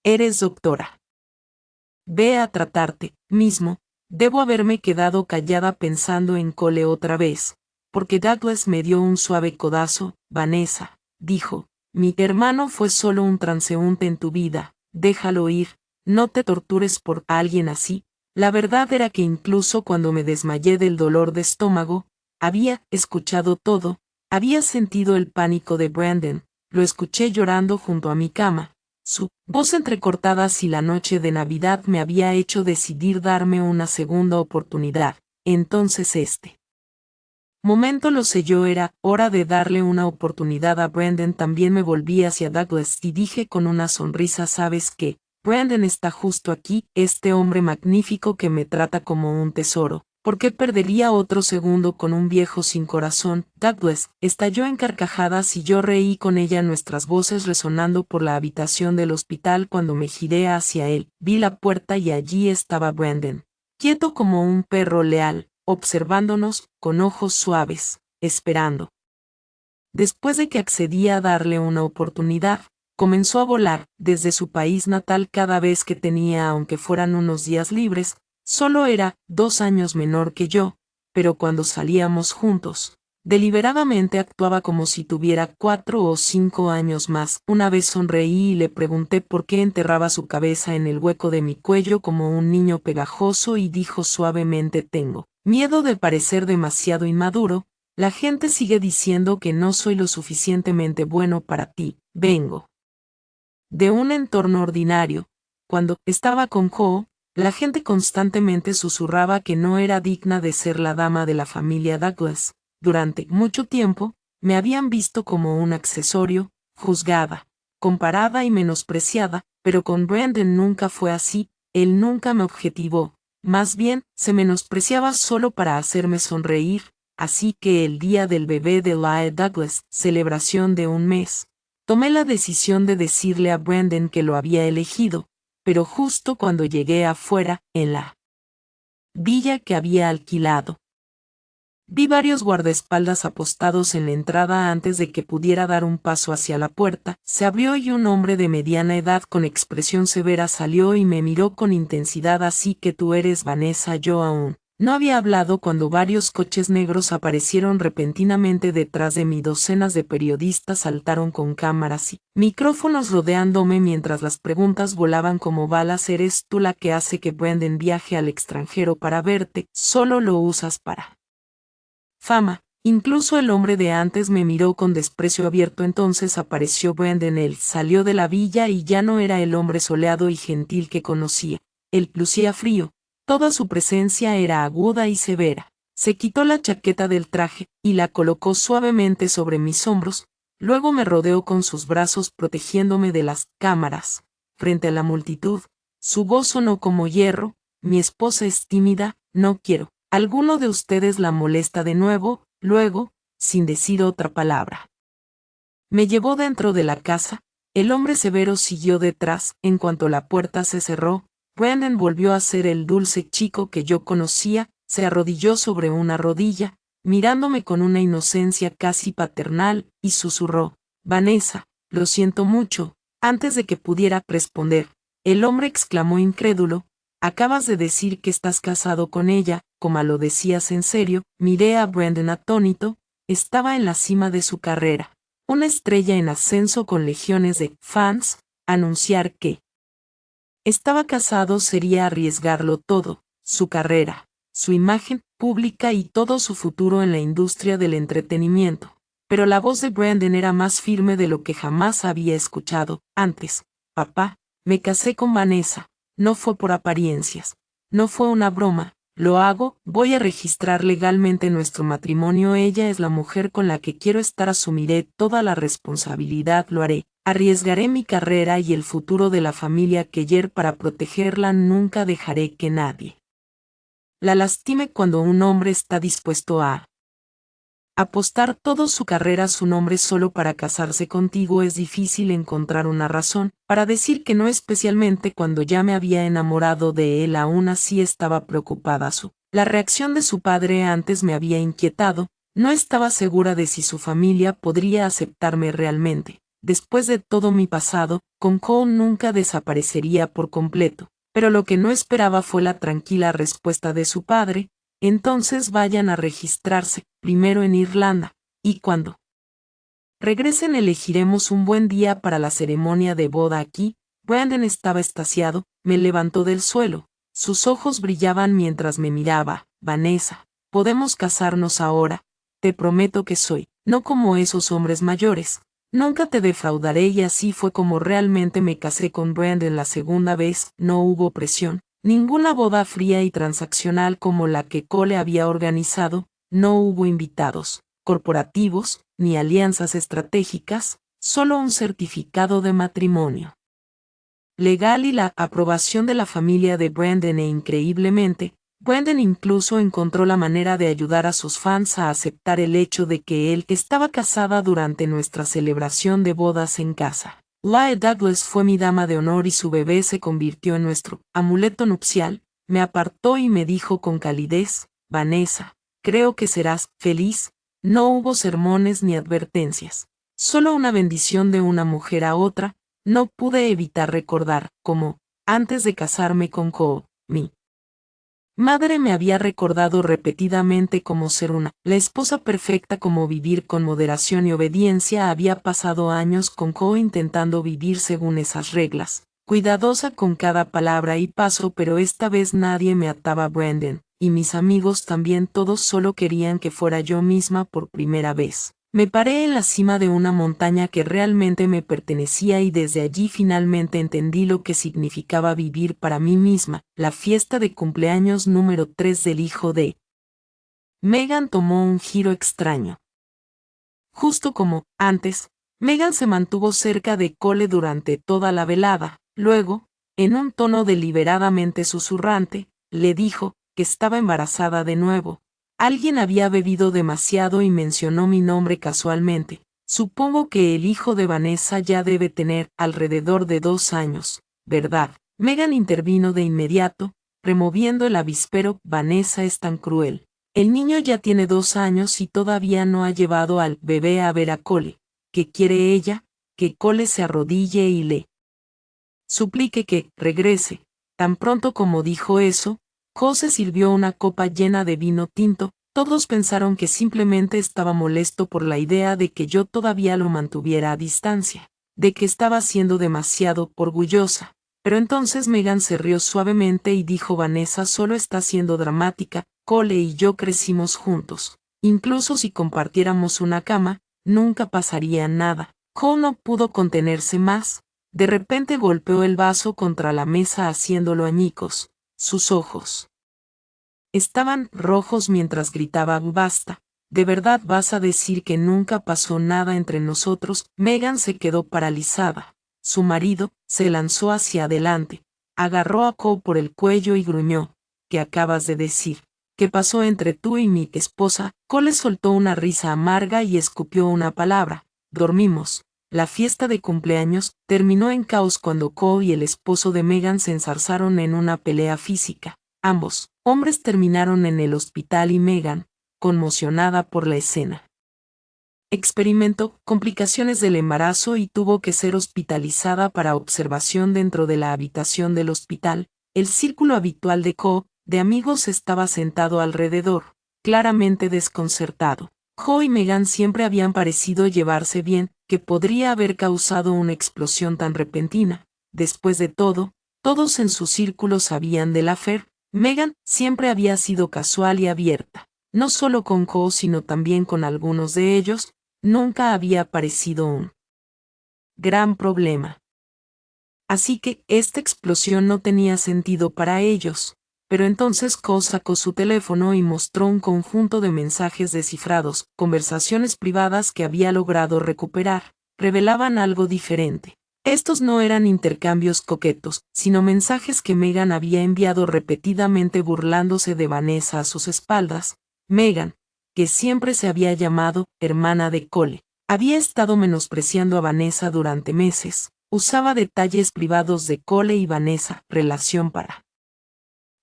«Eres doctora. Ve a tratarte mismo». Debo haberme quedado callada pensando en Cole otra vez, porque Douglas me dio un suave codazo. «Vanessa», dijo, «mi hermano fue solo un transeúnte en tu vida, déjalo ir, no te tortures por alguien así». La verdad era que incluso cuando me desmayé del dolor de estómago, había escuchado todo, había sentido el pánico de Brandon, lo escuché llorando junto a mi cama. Su voz entrecortada si la noche de Navidad me había hecho decidir darme una segunda oportunidad, entonces este momento lo sé yo, era hora de darle una oportunidad a Brandon. También me volví hacia Douglas y dije con una sonrisa: «¿Sabes qué? Brandon está justo aquí, este hombre magnífico que me trata como un tesoro. ¿Por qué perdería otro segundo con un viejo sin corazón?» Douglas estalló en carcajadas y yo reí con ella, nuestras voces resonando por la habitación del hospital. Cuando me giré hacia él, vi la puerta y allí estaba Brandon, quieto como un perro leal, observándonos con ojos suaves, esperando. Después de que accedí a darle una oportunidad, comenzó a volar desde su país natal cada vez que tenía, aunque fueran unos días libres. Solo era 2 años menor que yo, pero cuando salíamos juntos, deliberadamente actuaba como si tuviera 4 o 5 años más. Una vez sonreí y le pregunté por qué enterraba su cabeza en el hueco de mi cuello como un niño pegajoso y dijo suavemente: «Tengo miedo de parecer demasiado inmaduro. La gente sigue diciendo que no soy lo suficientemente bueno para ti. Vengo de un entorno ordinario. Cuando estaba con Co, la gente constantemente susurraba que no era digna de ser la dama de la familia Douglas. Durante mucho tiempo, me habían visto como un accesorio, juzgada, comparada y menospreciada, pero con Brandon nunca fue así. Él nunca me objetivó, más bien, se menospreciaba solo para hacerme sonreír. Así que el día del bebé de Lae Douglas, celebración de un mes, tomé la decisión de decirle a Brandon que lo había elegido, pero justo cuando llegué afuera, en la villa que había alquilado, vi varios guardaespaldas apostados en la entrada. Antes de que pudiera dar un paso hacia la puerta, se abrió y un hombre de mediana edad con expresión severa salió y me miró con intensidad. «Así que tú eres Vanessa». Yo aún no había hablado cuando varios coches negros aparecieron repentinamente detrás de mí. Docenas de periodistas saltaron con cámaras y micrófonos rodeándome mientras las preguntas volaban como balas. «¿Eres tú la que hace que Brandon viaje al extranjero para verte? ¿Solo lo usas para fama?» Incluso el hombre de antes me miró con desprecio abierto. Entonces apareció Brandon. Él salió de la villa y ya no era el hombre soleado y gentil que conocía. Él lucía frío. Toda su presencia era aguda y severa. Se quitó la chaqueta del traje y la colocó suavemente sobre mis hombros. Luego me rodeó con sus brazos protegiéndome de las cámaras. Frente a la multitud, su voz sonó como hierro: «Mi esposa es tímida, no quiero alguno de ustedes la molesta de nuevo». Luego, sin decir otra palabra, me llevó dentro de la casa. El hombre severo siguió detrás. En cuanto la puerta se cerró, Brandon volvió a ser el dulce chico que yo conocía. Se arrodilló sobre una rodilla, mirándome con una inocencia casi paternal, y susurró: «Vanessa, lo siento mucho». Antes de que pudiera responder, el hombre exclamó incrédulo: «¿Acabas de decir que estás casado con ella? ¿Cómo lo decías en serio?» Miré a Brandon atónito. Estaba en la cima de su carrera, una estrella en ascenso con legiones de fans. Anunciar que estaba casado sería arriesgarlo todo: su carrera, su imagen pública y todo su futuro en la industria del entretenimiento. Pero la voz de Brandon era más firme de lo que jamás había escuchado antes. «Papá, me casé con Vanessa. No fue por apariencias. No fue una broma. Lo hago. Voy a registrar legalmente nuestro matrimonio. Ella es la mujer con la que quiero estar. Asumiré toda la responsabilidad. Lo haré. Arriesgaré mi carrera y el futuro de la familia Keller para protegerla. Nunca dejaré que nadie la lastime». Cuando un hombre está dispuesto a Apostar toda su carrera a su nombre solo para casarse contigo es difícil encontrar una razón para decir que no, especialmente cuando ya me había enamorado de él. Aún así estaba preocupada. La reacción de su padre antes me había inquietado. No estaba segura de si su familia podría aceptarme realmente. Después de todo mi pasado, con Cole nunca desaparecería por completo. Pero lo que no esperaba fue la tranquila respuesta de su padre: entonces vayan a registrarse, primero en Irlanda, y cuando regresen elegiremos un buen día para la ceremonia de boda aquí. Brandon estaba extasiado, me levantó del suelo. Sus ojos brillaban mientras me miraba. Vanessa, podemos casarnos ahora, te prometo que soy, no como esos hombres mayores. Nunca te defraudaré. Y así fue como realmente me casé con Brandon la segunda vez. No hubo presión, ninguna boda fría y transaccional como la que Cole había organizado, no hubo invitados corporativos, ni alianzas estratégicas, solo un certificado de matrimonio legal y la aprobación de la familia de Brandon. E increíblemente, Brandon incluso encontró la manera de ayudar a sus fans a aceptar el hecho de que él estaba casada durante nuestra celebración de bodas en casa. Lae Douglas fue mi dama de honor y su bebé se convirtió en nuestro amuleto nupcial. Me apartó y me dijo con calidez: Vanessa, creo que serás feliz. No hubo sermones ni advertencias, solo una bendición de una mujer a otra. No pude evitar recordar cómo, antes de casarme con Cole, mi madre me había recordado repetidamente cómo ser la esposa perfecta, cómo vivir con moderación y obediencia. Había pasado años con Cole intentando vivir según esas reglas, cuidadosa con cada palabra y paso, pero esta vez nadie me ataba a Brandon, y mis amigos también. Todos solo querían que fuera yo misma. Por primera vez me paré en la cima de una montaña que realmente me pertenecía, y desde allí finalmente entendí lo que significaba vivir para mí misma. La fiesta de cumpleaños número 3 del hijo de Meghan tomó un giro extraño. Justo como antes, Meghan se mantuvo cerca de Cole durante toda la velada. Luego, en un tono deliberadamente susurrante, le dijo que estaba embarazada de nuevo. Alguien había bebido demasiado y mencionó mi nombre casualmente. Supongo que el hijo de Vanessa ya debe tener alrededor de 2 años, ¿verdad? Meghan intervino de inmediato, removiendo el avispero. Vanessa es tan cruel. El niño ya tiene 2 años y todavía no ha llevado al bebé a ver a Cole. ¿Qué quiere ella? Que Cole se arrodille y le suplique que regrese. Tan pronto como dijo eso, José sirvió una copa llena de vino tinto. Todos pensaron que simplemente estaba molesto por la idea de que yo todavía lo mantuviera a distancia, de que estaba siendo demasiado orgullosa. Pero entonces Meghan se rió suavemente y dijo: Vanessa solo está siendo dramática. Cole y yo crecimos juntos. Incluso si compartiéramos una cama, nunca pasaría nada. Cole no pudo contenerse más. De repente golpeó el vaso contra la mesa haciéndolo añicos. Sus ojos estaban rojos mientras gritaba: basta, ¿de verdad vas a decir que nunca pasó nada entre nosotros? Meghan se quedó paralizada. Su marido se lanzó hacia adelante, agarró a Cole por el cuello y gruñó: ¿qué acabas de decir? ¿Qué pasó entre tú y mi esposa? Cole soltó una risa amarga y escupió una palabra: dormimos. La fiesta de cumpleaños terminó en caos cuando Cole y el esposo de Meghan se enzarzaron en una pelea física. Ambos hombres terminaron en el hospital y Meghan, conmocionada por la escena, experimentó complicaciones del embarazo y tuvo que ser hospitalizada para observación dentro de la habitación del hospital. El círculo habitual de Cole de amigos estaba sentado alrededor, claramente desconcertado. Cole y Meghan siempre habían parecido llevarse bien. ¿Que podría haber causado una explosión tan repentina? Después de todo, todos en su círculo sabían del affair. Meghan siempre había sido casual y abierta, no solo con Cole sino también con algunos de ellos. Nunca había parecido un gran problema. Así que esta explosión no tenía sentido para ellos. Pero entonces Cole sacó su teléfono y mostró un conjunto de mensajes descifrados. Conversaciones privadas que había logrado recuperar revelaban algo diferente. Estos no eran intercambios coquetos, sino mensajes que Meghan había enviado repetidamente burlándose de Vanessa a sus espaldas. Meghan, que siempre se había llamado hermana de Cole, había estado menospreciando a Vanessa durante meses. Usaba detalles privados de Cole y Vanessa, relación para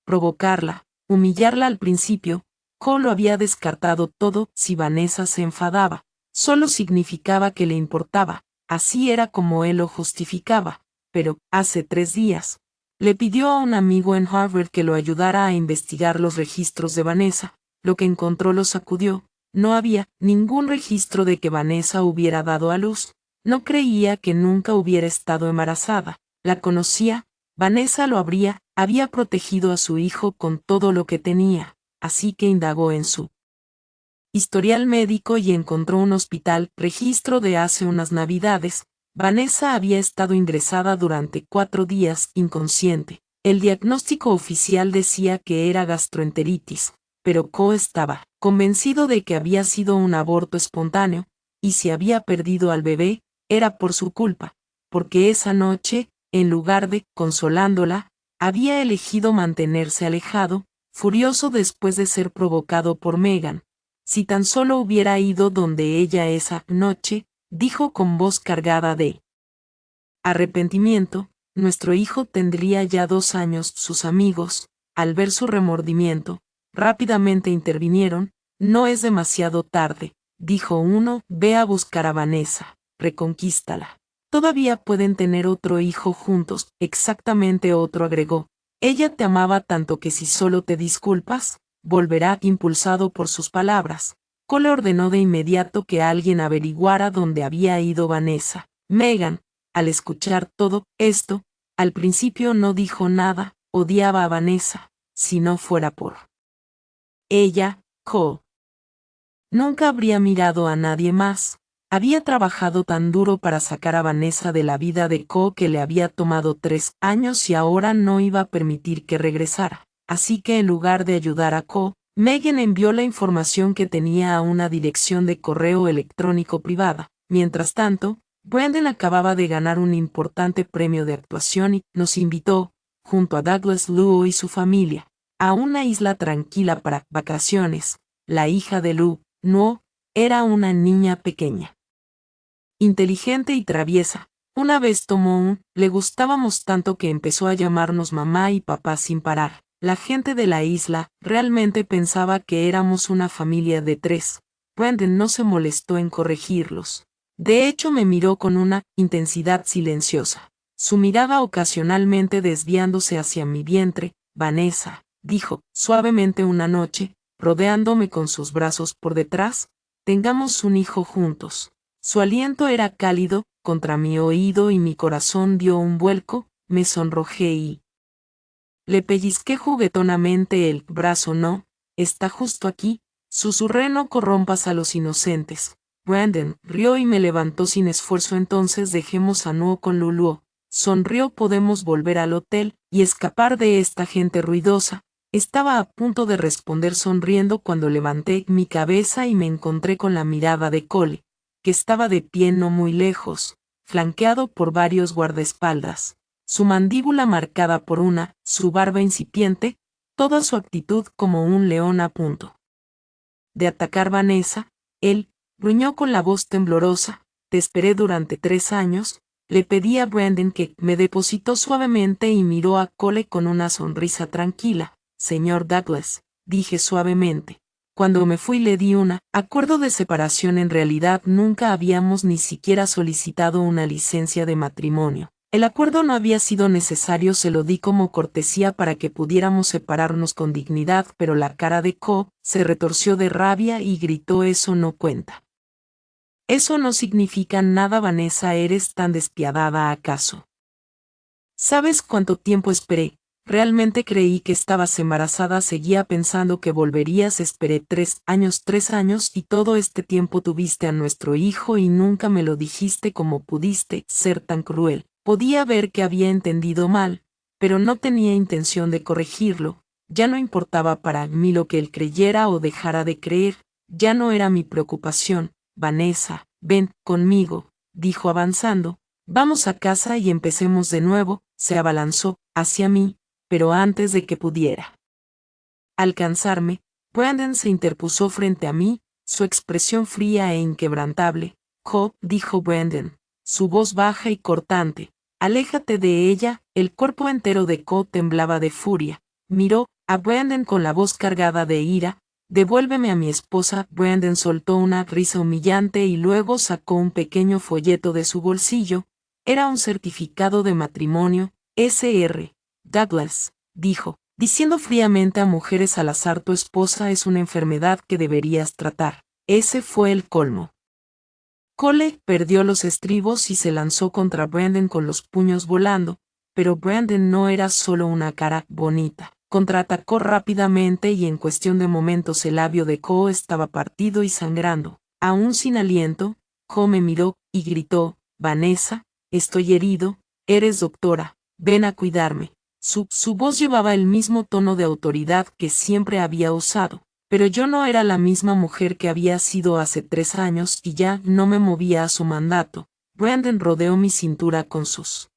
provocarla, humillarla al principio. Cole lo había descartado todo. Si Vanessa se enfadaba, solo significaba que le importaba, así era como él lo justificaba. Pero, hace 3 días, le pidió a un amigo en Harvard que lo ayudara a investigar los registros de Vanessa. Lo que encontró lo sacudió. No había ningún registro de que Vanessa hubiera dado a luz. No creía que nunca hubiera estado embarazada. La conocía. Vanessa lo había protegido a su hijo con todo lo que tenía, así que indagó en su historial médico y encontró un hospital, registro de hace unas navidades. Vanessa había estado ingresada durante 4 días, inconsciente. El diagnóstico oficial decía que era gastroenteritis, pero Cole estaba convencido de que había sido un aborto espontáneo, y si había perdido al bebé, era por su culpa, porque esa noche, en lugar de consolándola, había elegido mantenerse alejado, furioso después de ser provocado por Megan. Si tan solo hubiera ido donde ella esa noche, dijo con voz cargada de arrepentimiento, nuestro hijo tendría ya 2 años. Sus amigos, al ver su remordimiento, rápidamente intervinieron. No es demasiado tarde, dijo uno, ve a buscar a Vanessa, reconquístala. Todavía pueden tener otro hijo juntos. Exactamente, otro agregó. Ella te amaba tanto que si solo te disculpas, volverá. Impulsado por sus palabras, Cole ordenó de inmediato que alguien averiguara dónde había ido Vanessa. Megan, al escuchar todo esto, al principio no dijo nada. Odiaba a Vanessa. Si no fuera por ella, Cole nunca habría mirado a nadie más. Había trabajado tan duro para sacar a Vanessa de la vida de Cole que le había tomado 3 años y ahora no iba a permitir que regresara. Así que en lugar de ayudar a Cole, Megan envió la información que tenía a una dirección de correo electrónico privada. Mientras tanto, Brandon acababa de ganar un importante premio de actuación y nos invitó, junto a Douglas Luo y su familia, a una isla tranquila para vacaciones. La hija de Luo, No, era una niña pequeña, inteligente y traviesa. Una vez le gustábamos tanto que empezó a llamarnos mamá y papá sin parar. La gente de la isla realmente pensaba que éramos una familia de 3. Brandon no se molestó en corregirlos. De hecho, me miró con una intensidad silenciosa, su mirada ocasionalmente desviándose hacia mi vientre. Vanessa, dijo suavemente una noche, rodeándome con sus brazos por detrás, tengamos un hijo juntos. Su aliento era cálido contra mi oído y mi corazón dio un vuelco. Me sonrojé y le pellizqué juguetonamente el brazo. No, está justo aquí, susurré. No corrompas a los inocentes. Brandon rió y me levantó sin esfuerzo. Entonces dejemos a Nuo con Luluo. Sonrió. Podemos volver al hotel y escapar de esta gente ruidosa. Estaba a punto de responder sonriendo cuando levanté mi cabeza y me encontré con la mirada de Cole, que estaba de pie no muy lejos, flanqueado por varios guardaespaldas, su mandíbula marcada por su barba incipiente, toda su actitud como un león a punto de atacar. Vanessa, él, gruñó con la voz temblorosa, te esperé durante 3 años, le pedí a Brandon que me depositó suavemente y miró a Cole con una sonrisa tranquila. Señor Douglas, dije suavemente. Cuando me fui le di un acuerdo de separación. En realidad nunca habíamos ni siquiera solicitado una licencia de matrimonio. El acuerdo no había sido necesario, se lo di como cortesía para que pudiéramos separarnos con dignidad, pero la cara de Cole se retorció de rabia y gritó, eso no cuenta. Eso no significa nada. Vanessa, ¿eres tan despiadada acaso? ¿Sabes cuánto tiempo esperé? Realmente creí que estabas embarazada. Seguía pensando que volverías. Esperé 3 años y todo este tiempo tuviste a nuestro hijo y nunca me lo dijiste. ¿Cómo pudiste ser tan cruel? Podía ver que había entendido mal, pero no tenía intención de corregirlo. Ya no importaba para mí lo que él creyera o dejara de creer. Ya no era mi preocupación. Vanessa, ven conmigo, dijo avanzando. Vamos a casa y empecemos de nuevo. Se abalanzó hacia mí, pero antes de que pudiera alcanzarme, Brandon se interpuso frente a mí, su expresión fría e inquebrantable. Co, dijo Brandon, su voz baja y cortante. Aléjate de ella. El cuerpo entero de Co temblaba de furia. Miró a Brandon con la voz cargada de ira. Devuélveme a mi esposa. Brandon soltó una risa humillante y luego sacó un pequeño folleto de su bolsillo. Era un certificado de matrimonio. Sr. Douglas, dijo, diciendo fríamente a mujeres al azar: tu esposa es una enfermedad que deberías tratar. Ese fue el colmo. Cole perdió los estribos y se lanzó contra Brandon con los puños volando, pero Brandon no era solo una cara bonita. Contraatacó rápidamente y en cuestión de momentos el labio de Co estaba partido y sangrando. Aún sin aliento, Co me miró y gritó: Vanessa, estoy herido, eres doctora, ven a cuidarme. Su voz llevaba el mismo tono de autoridad que siempre había usado. Pero yo no era la misma mujer que había sido hace 3 años y ya no me movía a su mandato. Brandon rodeó mi cintura con sus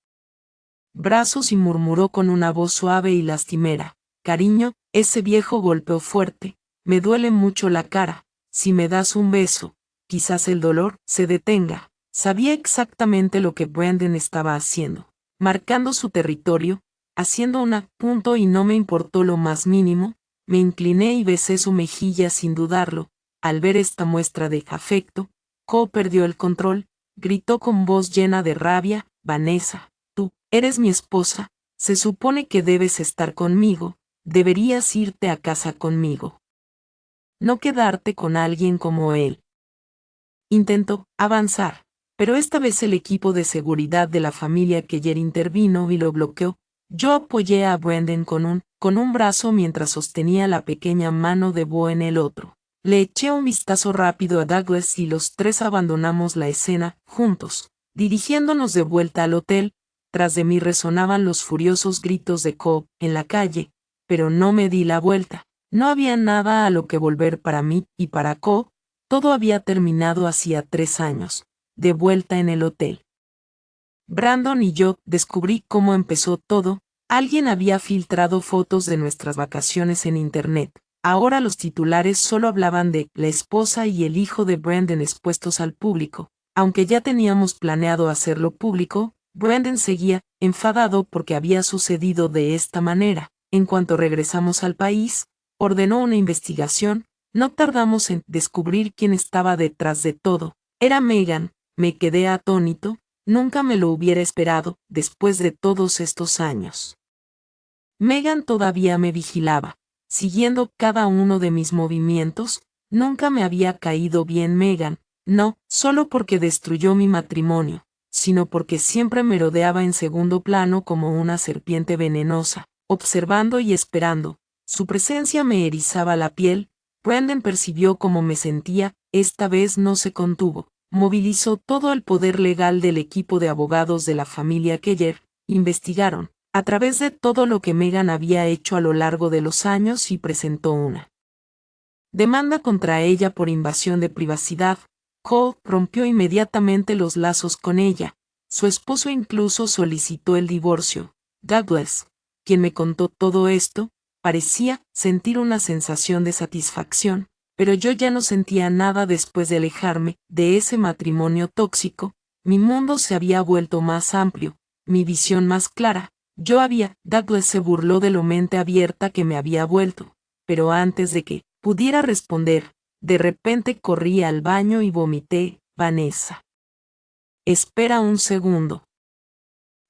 brazos y murmuró con una voz suave y lastimera: cariño, ese viejo golpeó fuerte, me duele mucho la cara, si me das un beso, quizás el dolor se detenga. Sabía exactamente lo que Brandon estaba haciendo, marcando su territorio, haciendo un punto y no me importó lo más mínimo. Me incliné y besé su mejilla sin dudarlo. Al ver esta muestra de afecto, Co perdió el control, gritó con voz llena de rabia: Vanessa, tú, eres mi esposa, se supone que debes estar conmigo, deberías irte a casa conmigo. No quedarte con alguien como él. Intentó avanzar, pero esta vez el equipo de seguridad de la familia Keller intervino y lo bloqueó. Yo apoyé a Brandon con un brazo mientras sostenía la pequeña mano de Bo en el otro. Le eché un vistazo rápido a Douglas y los tres abandonamos la escena, juntos, dirigiéndonos de vuelta al hotel. Tras de mí resonaban los furiosos gritos de Co en la calle, pero no me di la vuelta. No había nada a lo que volver para mí y para Co. Todo había terminado hacía 3 años, de vuelta en el hotel. Brandon y yo descubrí cómo empezó todo. Alguien había filtrado fotos de nuestras vacaciones en internet. Ahora los titulares solo hablaban de la esposa y el hijo de Brandon expuestos al público. Aunque ya teníamos planeado hacerlo público, Brandon seguía enfadado porque había sucedido de esta manera. En cuanto regresamos al país, ordenó una investigación. No tardamos en descubrir quién estaba detrás de todo. Era Megan. Me quedé atónito. Nunca me lo hubiera esperado, después de todos estos años. Megan todavía me vigilaba, siguiendo cada uno de mis movimientos. Nunca me había caído bien Megan, no solo porque destruyó mi matrimonio, sino porque siempre me rodeaba en segundo plano como una serpiente venenosa, observando y esperando. Su presencia me erizaba la piel. Brandon percibió cómo me sentía, esta vez no se contuvo. Movilizó todo el poder legal del equipo de abogados de la familia Keller, investigaron, a través de todo lo que Megan había hecho a lo largo de los años y presentó una demanda contra ella por invasión de privacidad. Cole rompió inmediatamente los lazos con ella. Su esposo incluso solicitó el divorcio. Douglas, quien me contó todo esto, parecía sentir una sensación de satisfacción. Pero yo ya no sentía nada después de alejarme de ese matrimonio tóxico. Mi mundo se había vuelto más amplio, mi visión más clara. Douglas se burló de lo mente abierta que me había vuelto, pero antes de que pudiera responder, de repente corrí al baño y vomité: Vanessa. Espera un segundo.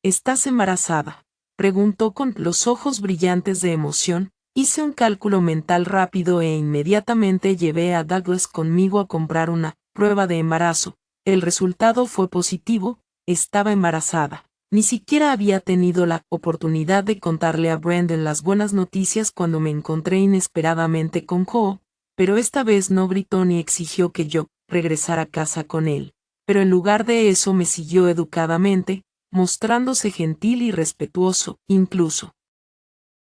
¿Estás embarazada?, preguntó con los ojos brillantes de emoción. Hice un cálculo mental rápido e inmediatamente llevé a Douglas conmigo a comprar una prueba de embarazo. El resultado fue positivo, estaba embarazada. Ni siquiera había tenido la oportunidad de contarle a Brandon las buenas noticias cuando me encontré inesperadamente con Co, pero esta vez no gritó ni exigió que yo regresara a casa con él. Pero en lugar de eso me siguió educadamente, mostrándose gentil y respetuoso, incluso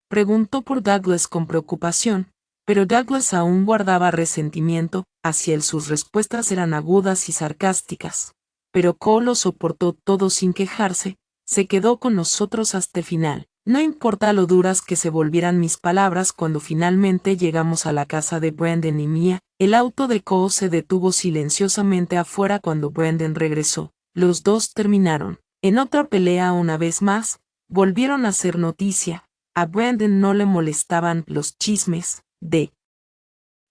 preguntó por Douglas con preocupación, pero Douglas aún guardaba resentimiento hacia él. Sus respuestas eran agudas y sarcásticas. Pero Cole lo soportó todo sin quejarse, se quedó con nosotros hasta el final. No importa lo duras que se volvieran mis palabras cuando finalmente llegamos a la casa de Brandon y mía, el auto de Cole se detuvo silenciosamente afuera cuando Brandon regresó. Los dos terminaron en otra pelea una vez más, volvieron a hacer noticia. A Brandon no le molestaban los chismes. De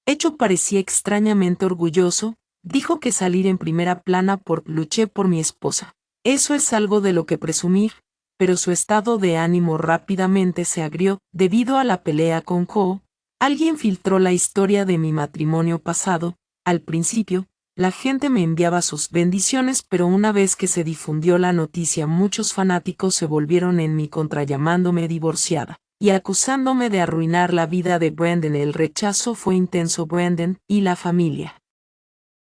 hecho parecía extrañamente orgulloso, dijo que salir en primera plana por luché por mi esposa. Eso es algo de lo que presumir, pero su estado de ánimo rápidamente se agrió debido a la pelea con Cole. Alguien filtró la historia de mi matrimonio pasado. Al principio, la gente me enviaba sus bendiciones, pero una vez que se difundió la noticia, muchos fanáticos se volvieron en mi contra llamándome divorciada y acusándome de arruinar la vida de Brandon. El rechazo fue intenso. Brandon y la familia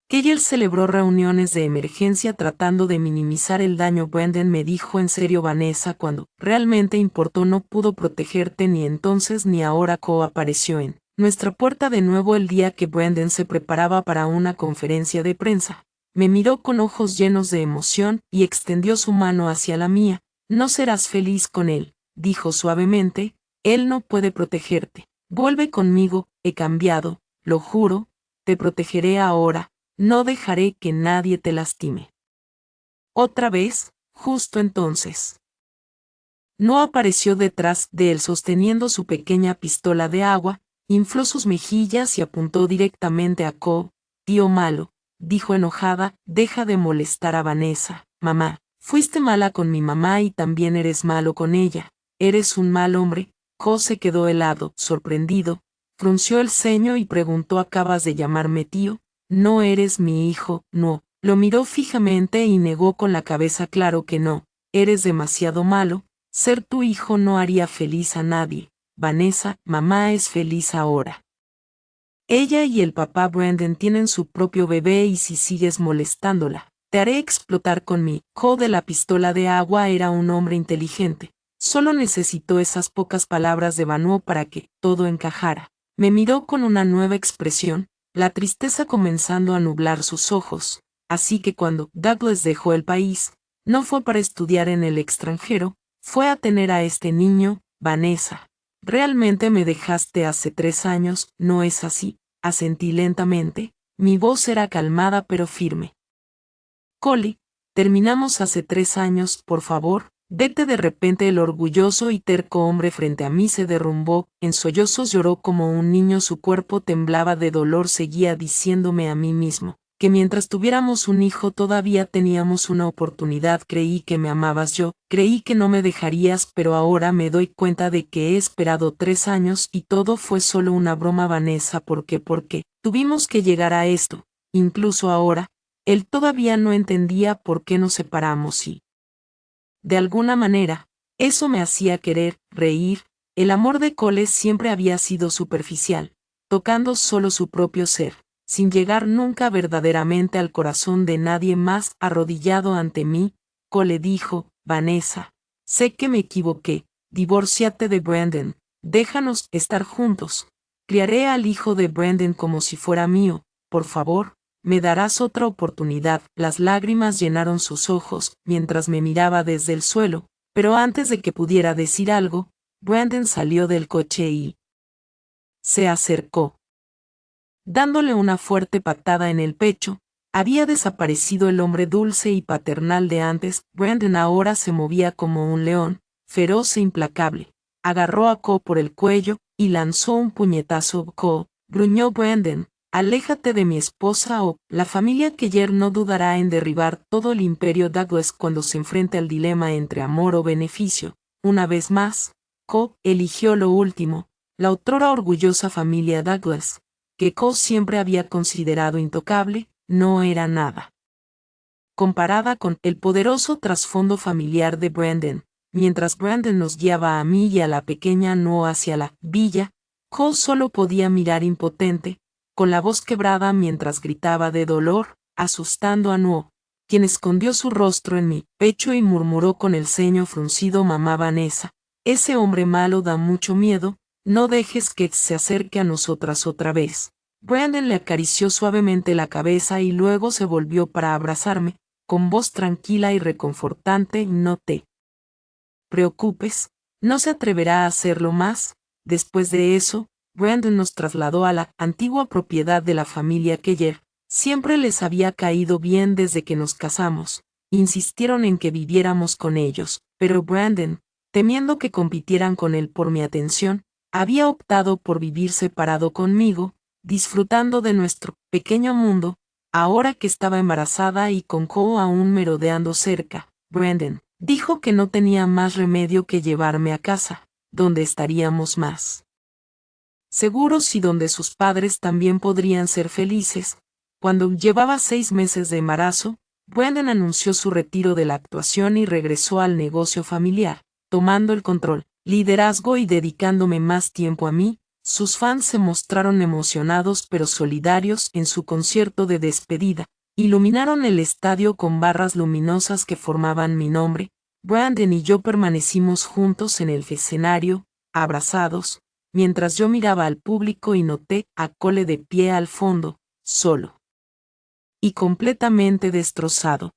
Keller celebró reuniones de emergencia tratando de minimizar el daño. Brandon me dijo en serio, Vanessa, cuando realmente importó no pudo protegerte ni entonces ni ahora. Cole apareció en nuestra puerta de nuevo el día que Brandon se preparaba para una conferencia de prensa. Me miró con ojos llenos de emoción y extendió su mano hacia la mía. No serás feliz con él, dijo suavemente, él no puede protegerte. Vuelve conmigo, he cambiado, lo juro, te protegeré ahora. No dejaré que nadie te lastime. Otra vez, justo entonces. No apareció detrás de él sosteniendo su pequeña pistola de agua, infló sus mejillas y apuntó directamente a Cole. Tío malo, dijo enojada, deja de molestar a Vanessa. Mamá, fuiste mala con mi mamá y también eres malo con ella. Eres un mal hombre. Cole se quedó helado, sorprendido, frunció el ceño y preguntó, ¿acabas de llamarme tío? No eres mi hijo, no. Lo miró fijamente y negó con la cabeza. Claro que no, eres demasiado malo, ser tu hijo no haría feliz a nadie. Vanessa, mamá es feliz ahora. Ella y el papá Brandon tienen su propio bebé y si sigues molestándola, te haré explotar con mi Cole de la pistola de agua. Era un hombre inteligente, solo necesitó esas pocas palabras de Vanu para que todo encajara. Me miró con una nueva expresión, la tristeza comenzando a nublar sus ojos, así que cuando Douglas dejó el país, no fue para estudiar en el extranjero, fue a tener a este niño. Vanessa, realmente me dejaste hace 3 años, ¿no es así? Asentí lentamente, mi voz era calmada pero firme. Cole, terminamos hace 3 años, por favor. Vete. De repente el orgulloso y terco hombre frente a mí se derrumbó, en sollozos lloró como un niño, su cuerpo temblaba de dolor. Seguía diciéndome a mí mismo que mientras tuviéramos un hijo todavía teníamos una oportunidad. Creí que me amabas, yo creí que no me dejarías, pero ahora me doy cuenta de que he esperado 3 años y todo fue solo una broma. Vanessa, ¿por qué tuvimos que llegar a esto? Incluso ahora, él todavía no entendía por qué nos separamos y de alguna manera, eso me hacía querer reír. El amor de Cole siempre había sido superficial, tocando solo su propio ser, sin llegar nunca verdaderamente al corazón de nadie más. Arrodillado ante mí, Cole dijo, Vanessa, sé que me equivoqué, divórciate de Brandon, déjanos estar juntos. Criaré al hijo de Brandon como si fuera mío, por favor. ¿Me darás otra oportunidad? Las lágrimas llenaron sus ojos mientras me miraba desde el suelo, pero antes de que pudiera decir algo, Brandon salió del coche y se acercó, dándole una fuerte patada en el pecho. Había desaparecido el hombre dulce y paternal de antes. Brandon ahora se movía como un león, feroz e implacable. Agarró a Cole por el cuello y lanzó un puñetazo. Cole, gruñó Brandon, aléjate de mi esposa o la familia Keller no dudará en derribar todo el imperio Douglas cuando se enfrente al dilema entre amor o beneficio. Una vez más, Cole eligió lo último, la otrora orgullosa familia Douglas, que Cole siempre había considerado intocable, no era nada comparada con el poderoso trasfondo familiar de Brandon. Mientras Brandon nos guiaba a mí y a la pequeña Noah hacia la villa, Cole solo podía mirar impotente, con la voz quebrada mientras gritaba de dolor, asustando a Noah, quien escondió su rostro en mi pecho y murmuró con el ceño fruncido, mamá Vanessa, ese hombre malo da mucho miedo, no dejes que se acerque a nosotras otra vez. Brandon le acarició suavemente la cabeza y luego se volvió para abrazarme, con voz tranquila y reconfortante, no te preocupes, No se atreverá a hacerlo más. Después de eso, Brandon nos trasladó a la antigua propiedad de la familia Keller. Siempre les había caído bien desde que nos casamos. Insistieron en que viviéramos con ellos, pero Brandon, temiendo que compitieran con él por mi atención, había optado por vivir separado conmigo, disfrutando de nuestro pequeño mundo. Ahora que estaba embarazada y con Cole aún merodeando cerca, Brandon dijo que no tenía más remedio que llevarme a casa, donde estaríamos más seguros y donde sus padres también podrían ser felices. Cuando llevaba 6 meses de embarazo, Brandon anunció su retiro de la actuación y regresó al negocio familiar, tomando el control, liderazgo y dedicándome más tiempo a mí. Sus fans se mostraron emocionados pero solidarios en su concierto de despedida. Iluminaron el estadio con barras luminosas que formaban mi nombre. Brandon y yo permanecimos juntos en el escenario, abrazados, mientras yo miraba al público y noté a Cole de pie al fondo, solo y completamente destrozado,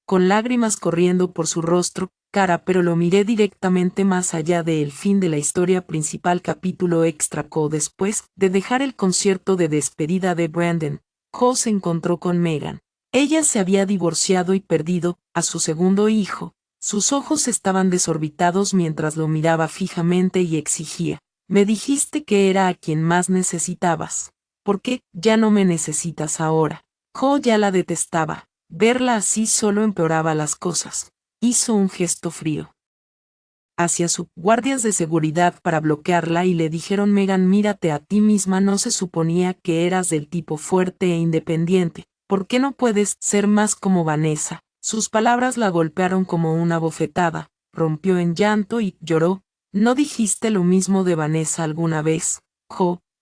con lágrimas corriendo por su rostro, cara, pero lo miré directamente más allá del fin de la historia principal. Capítulo extra. Después de dejar el concierto de despedida de Brandon, Cole se encontró con Megan. Ella se había divorciado y perdido a su segundo hijo. Sus ojos estaban desorbitados mientras lo miraba fijamente y exigía: me dijiste que era a quien más necesitabas. ¿Por qué ya no me necesitas ahora? Cole ya la detestaba. Verla así solo empeoraba las cosas. Hizo un gesto frío hacia sus guardias de seguridad para bloquearla y le dijeron: Megan, mírate a ti misma, no se suponía que eras del tipo fuerte e independiente. ¿Por qué no puedes ser más como Vanessa? Sus palabras la golpearon como una bofetada. Rompió en llanto y lloró. ¿No dijiste lo mismo de Vanessa alguna vez?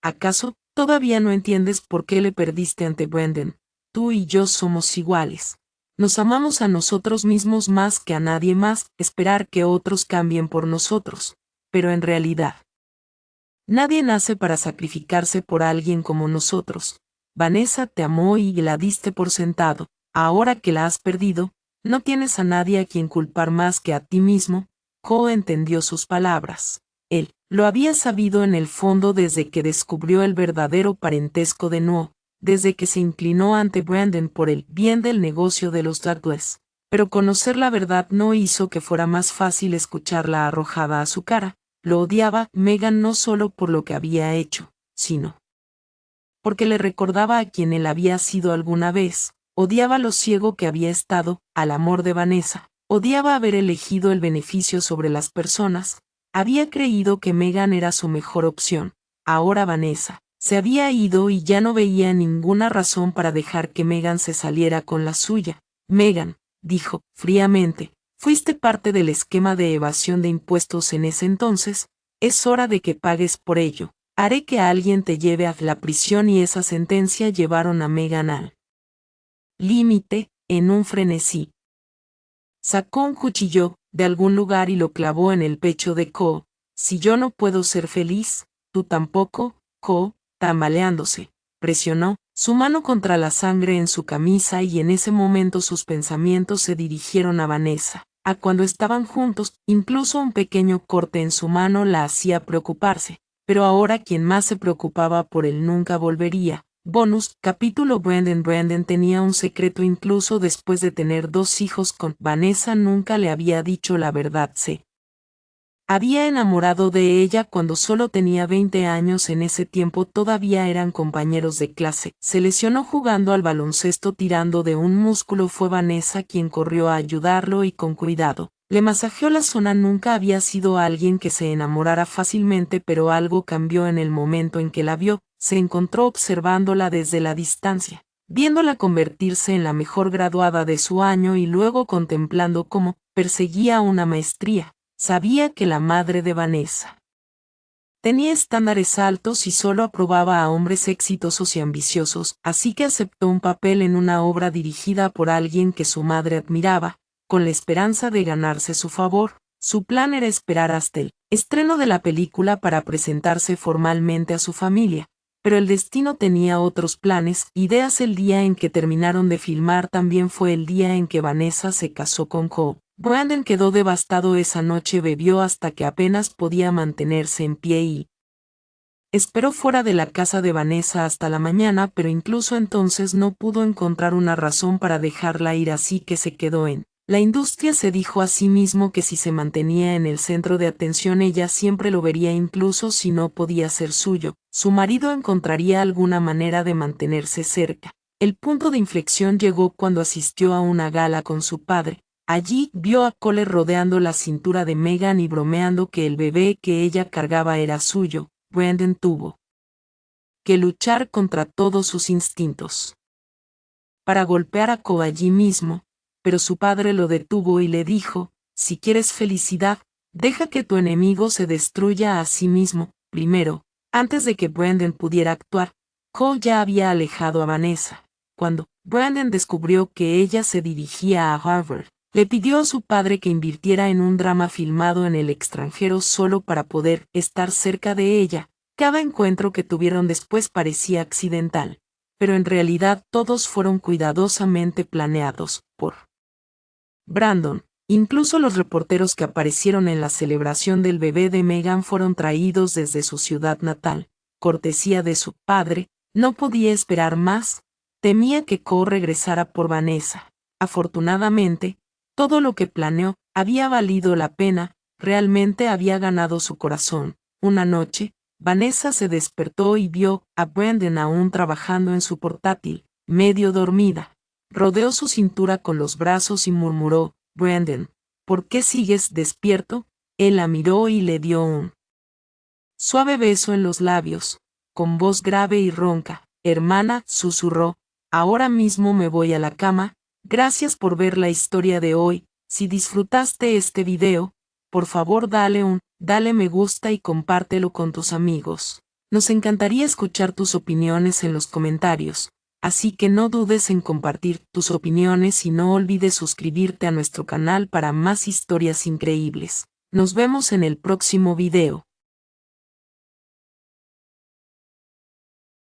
¿Acaso todavía no entiendes por qué le perdiste ante Brandon? Tú y yo somos iguales. Nos amamos a nosotros mismos más que a nadie más. Esperar que otros cambien por nosotros. Pero en realidad, nadie nace para sacrificarse por alguien como nosotros. Vanessa te amó y la diste por sentado. Ahora que la has perdido, no tienes a nadie a quien culpar más que a ti mismo. Cole entendió sus palabras. Él lo había sabido en el fondo desde que descubrió el verdadero parentesco de Noah, desde que se inclinó ante Brandon por el bien del negocio de los Douglas. Pero conocer la verdad no hizo que fuera más fácil escucharla arrojada a su cara. Lo odiaba Megan no solo por lo que había hecho, sino porque le recordaba a quien él había sido alguna vez. Odiaba lo ciego que había estado al amor de Vanessa. Odiaba haber elegido el beneficio sobre las personas. Había creído que Megan era su mejor opción. Ahora Vanessa se había ido y ya no veía ninguna razón para dejar que Megan se saliera con la suya. Megan, dijo fríamente, fuiste parte del esquema de evasión de impuestos en ese entonces. Es hora de que pagues por ello. Haré que alguien te lleve a la prisión. Y esa sentencia llevaron a Megan al límite. En un frenesí, sacó un cuchillo de algún lugar y lo clavó en el pecho de Cole. Si yo no puedo ser feliz, tú tampoco. Cole, tambaleándose, presionó su mano contra la sangre en su camisa y en ese momento sus pensamientos se dirigieron a Vanessa. A cuando estaban juntos, incluso un pequeño corte en su mano la hacía preocuparse. Pero ahora quien más se preocupaba por él nunca volvería. Bonus, capítulo. Brandon tenía un secreto incluso después de tener 2 hijos con Vanessa. Nunca le había dicho la verdad. Se había enamorado de ella cuando solo tenía 20 años. En ese tiempo todavía eran compañeros de clase. Se lesionó jugando al baloncesto tirando de un músculo. Fue Vanessa quien corrió a ayudarlo y con cuidado le masajeó la zona. Nunca había sido alguien que se enamorara fácilmente, pero algo cambió en el momento en que la vio. Se encontró observándola desde la distancia, viéndola convertirse en la mejor graduada de su año y luego contemplando cómo perseguía una maestría. Sabía que la madre de Vanessa tenía estándares altos y solo aprobaba a hombres exitosos y ambiciosos, así que aceptó un papel en una obra dirigida por alguien que su madre admiraba, con la esperanza de ganarse su favor. Su plan era esperar hasta el estreno de la película para presentarse formalmente a su familia, pero el destino tenía otros planes, ideas. El día en que terminaron de filmar también fue el día en que Vanessa se casó con Cole. Brandon quedó devastado esa noche, bebió hasta que apenas podía mantenerse en pie y esperó fuera de la casa de Vanessa hasta la mañana, pero incluso entonces no pudo encontrar una razón para dejarla ir, así que se quedó en la industria. Se dijo a sí mismo que si se mantenía en el centro de atención ella siempre lo vería, incluso si no podía ser suyo. Su marido encontraría alguna manera de mantenerse cerca. El punto de inflexión llegó cuando asistió a una gala con su padre. Allí vio a Cole rodeando la cintura de Megan y bromeando que el bebé que ella cargaba era suyo. Brandon tuvo que luchar contra todos sus instintos para golpear a Cole allí mismo, pero su padre lo detuvo y le dijo: si quieres felicidad, deja que tu enemigo se destruya a sí mismo. Primero, antes de que Brandon pudiera actuar, Cole ya había alejado a Vanessa. Cuando Brandon descubrió que ella se dirigía a Harvard, le pidió a su padre que invirtiera en un drama filmado en el extranjero solo para poder estar cerca de ella. Cada encuentro que tuvieron después parecía accidental, pero en realidad todos fueron cuidadosamente planeados por Brandon. Incluso los reporteros que aparecieron en la celebración del bebé de Megan fueron traídos desde su ciudad natal, cortesía de su padre. No podía esperar más, temía que Cole regresara por Vanessa. Afortunadamente, todo lo que planeó había valido la pena, realmente había ganado su corazón. Una noche, Vanessa se despertó y vio a Brandon aún trabajando en su portátil, medio dormida. Rodeó su cintura con los brazos y murmuró: Brandon, ¿por qué sigues despierto? Él la miró y le dio un suave beso en los labios. Con voz grave y ronca: hermana, susurró, ahora mismo me voy a la cama. Gracias por ver la historia de hoy. Si disfrutaste este video, por favor dale me gusta y compártelo con tus amigos. Nos encantaría escuchar tus opiniones en los comentarios, así que no dudes en compartir tus opiniones y no olvides suscribirte a nuestro canal para más historias increíbles. Nos vemos en el próximo video.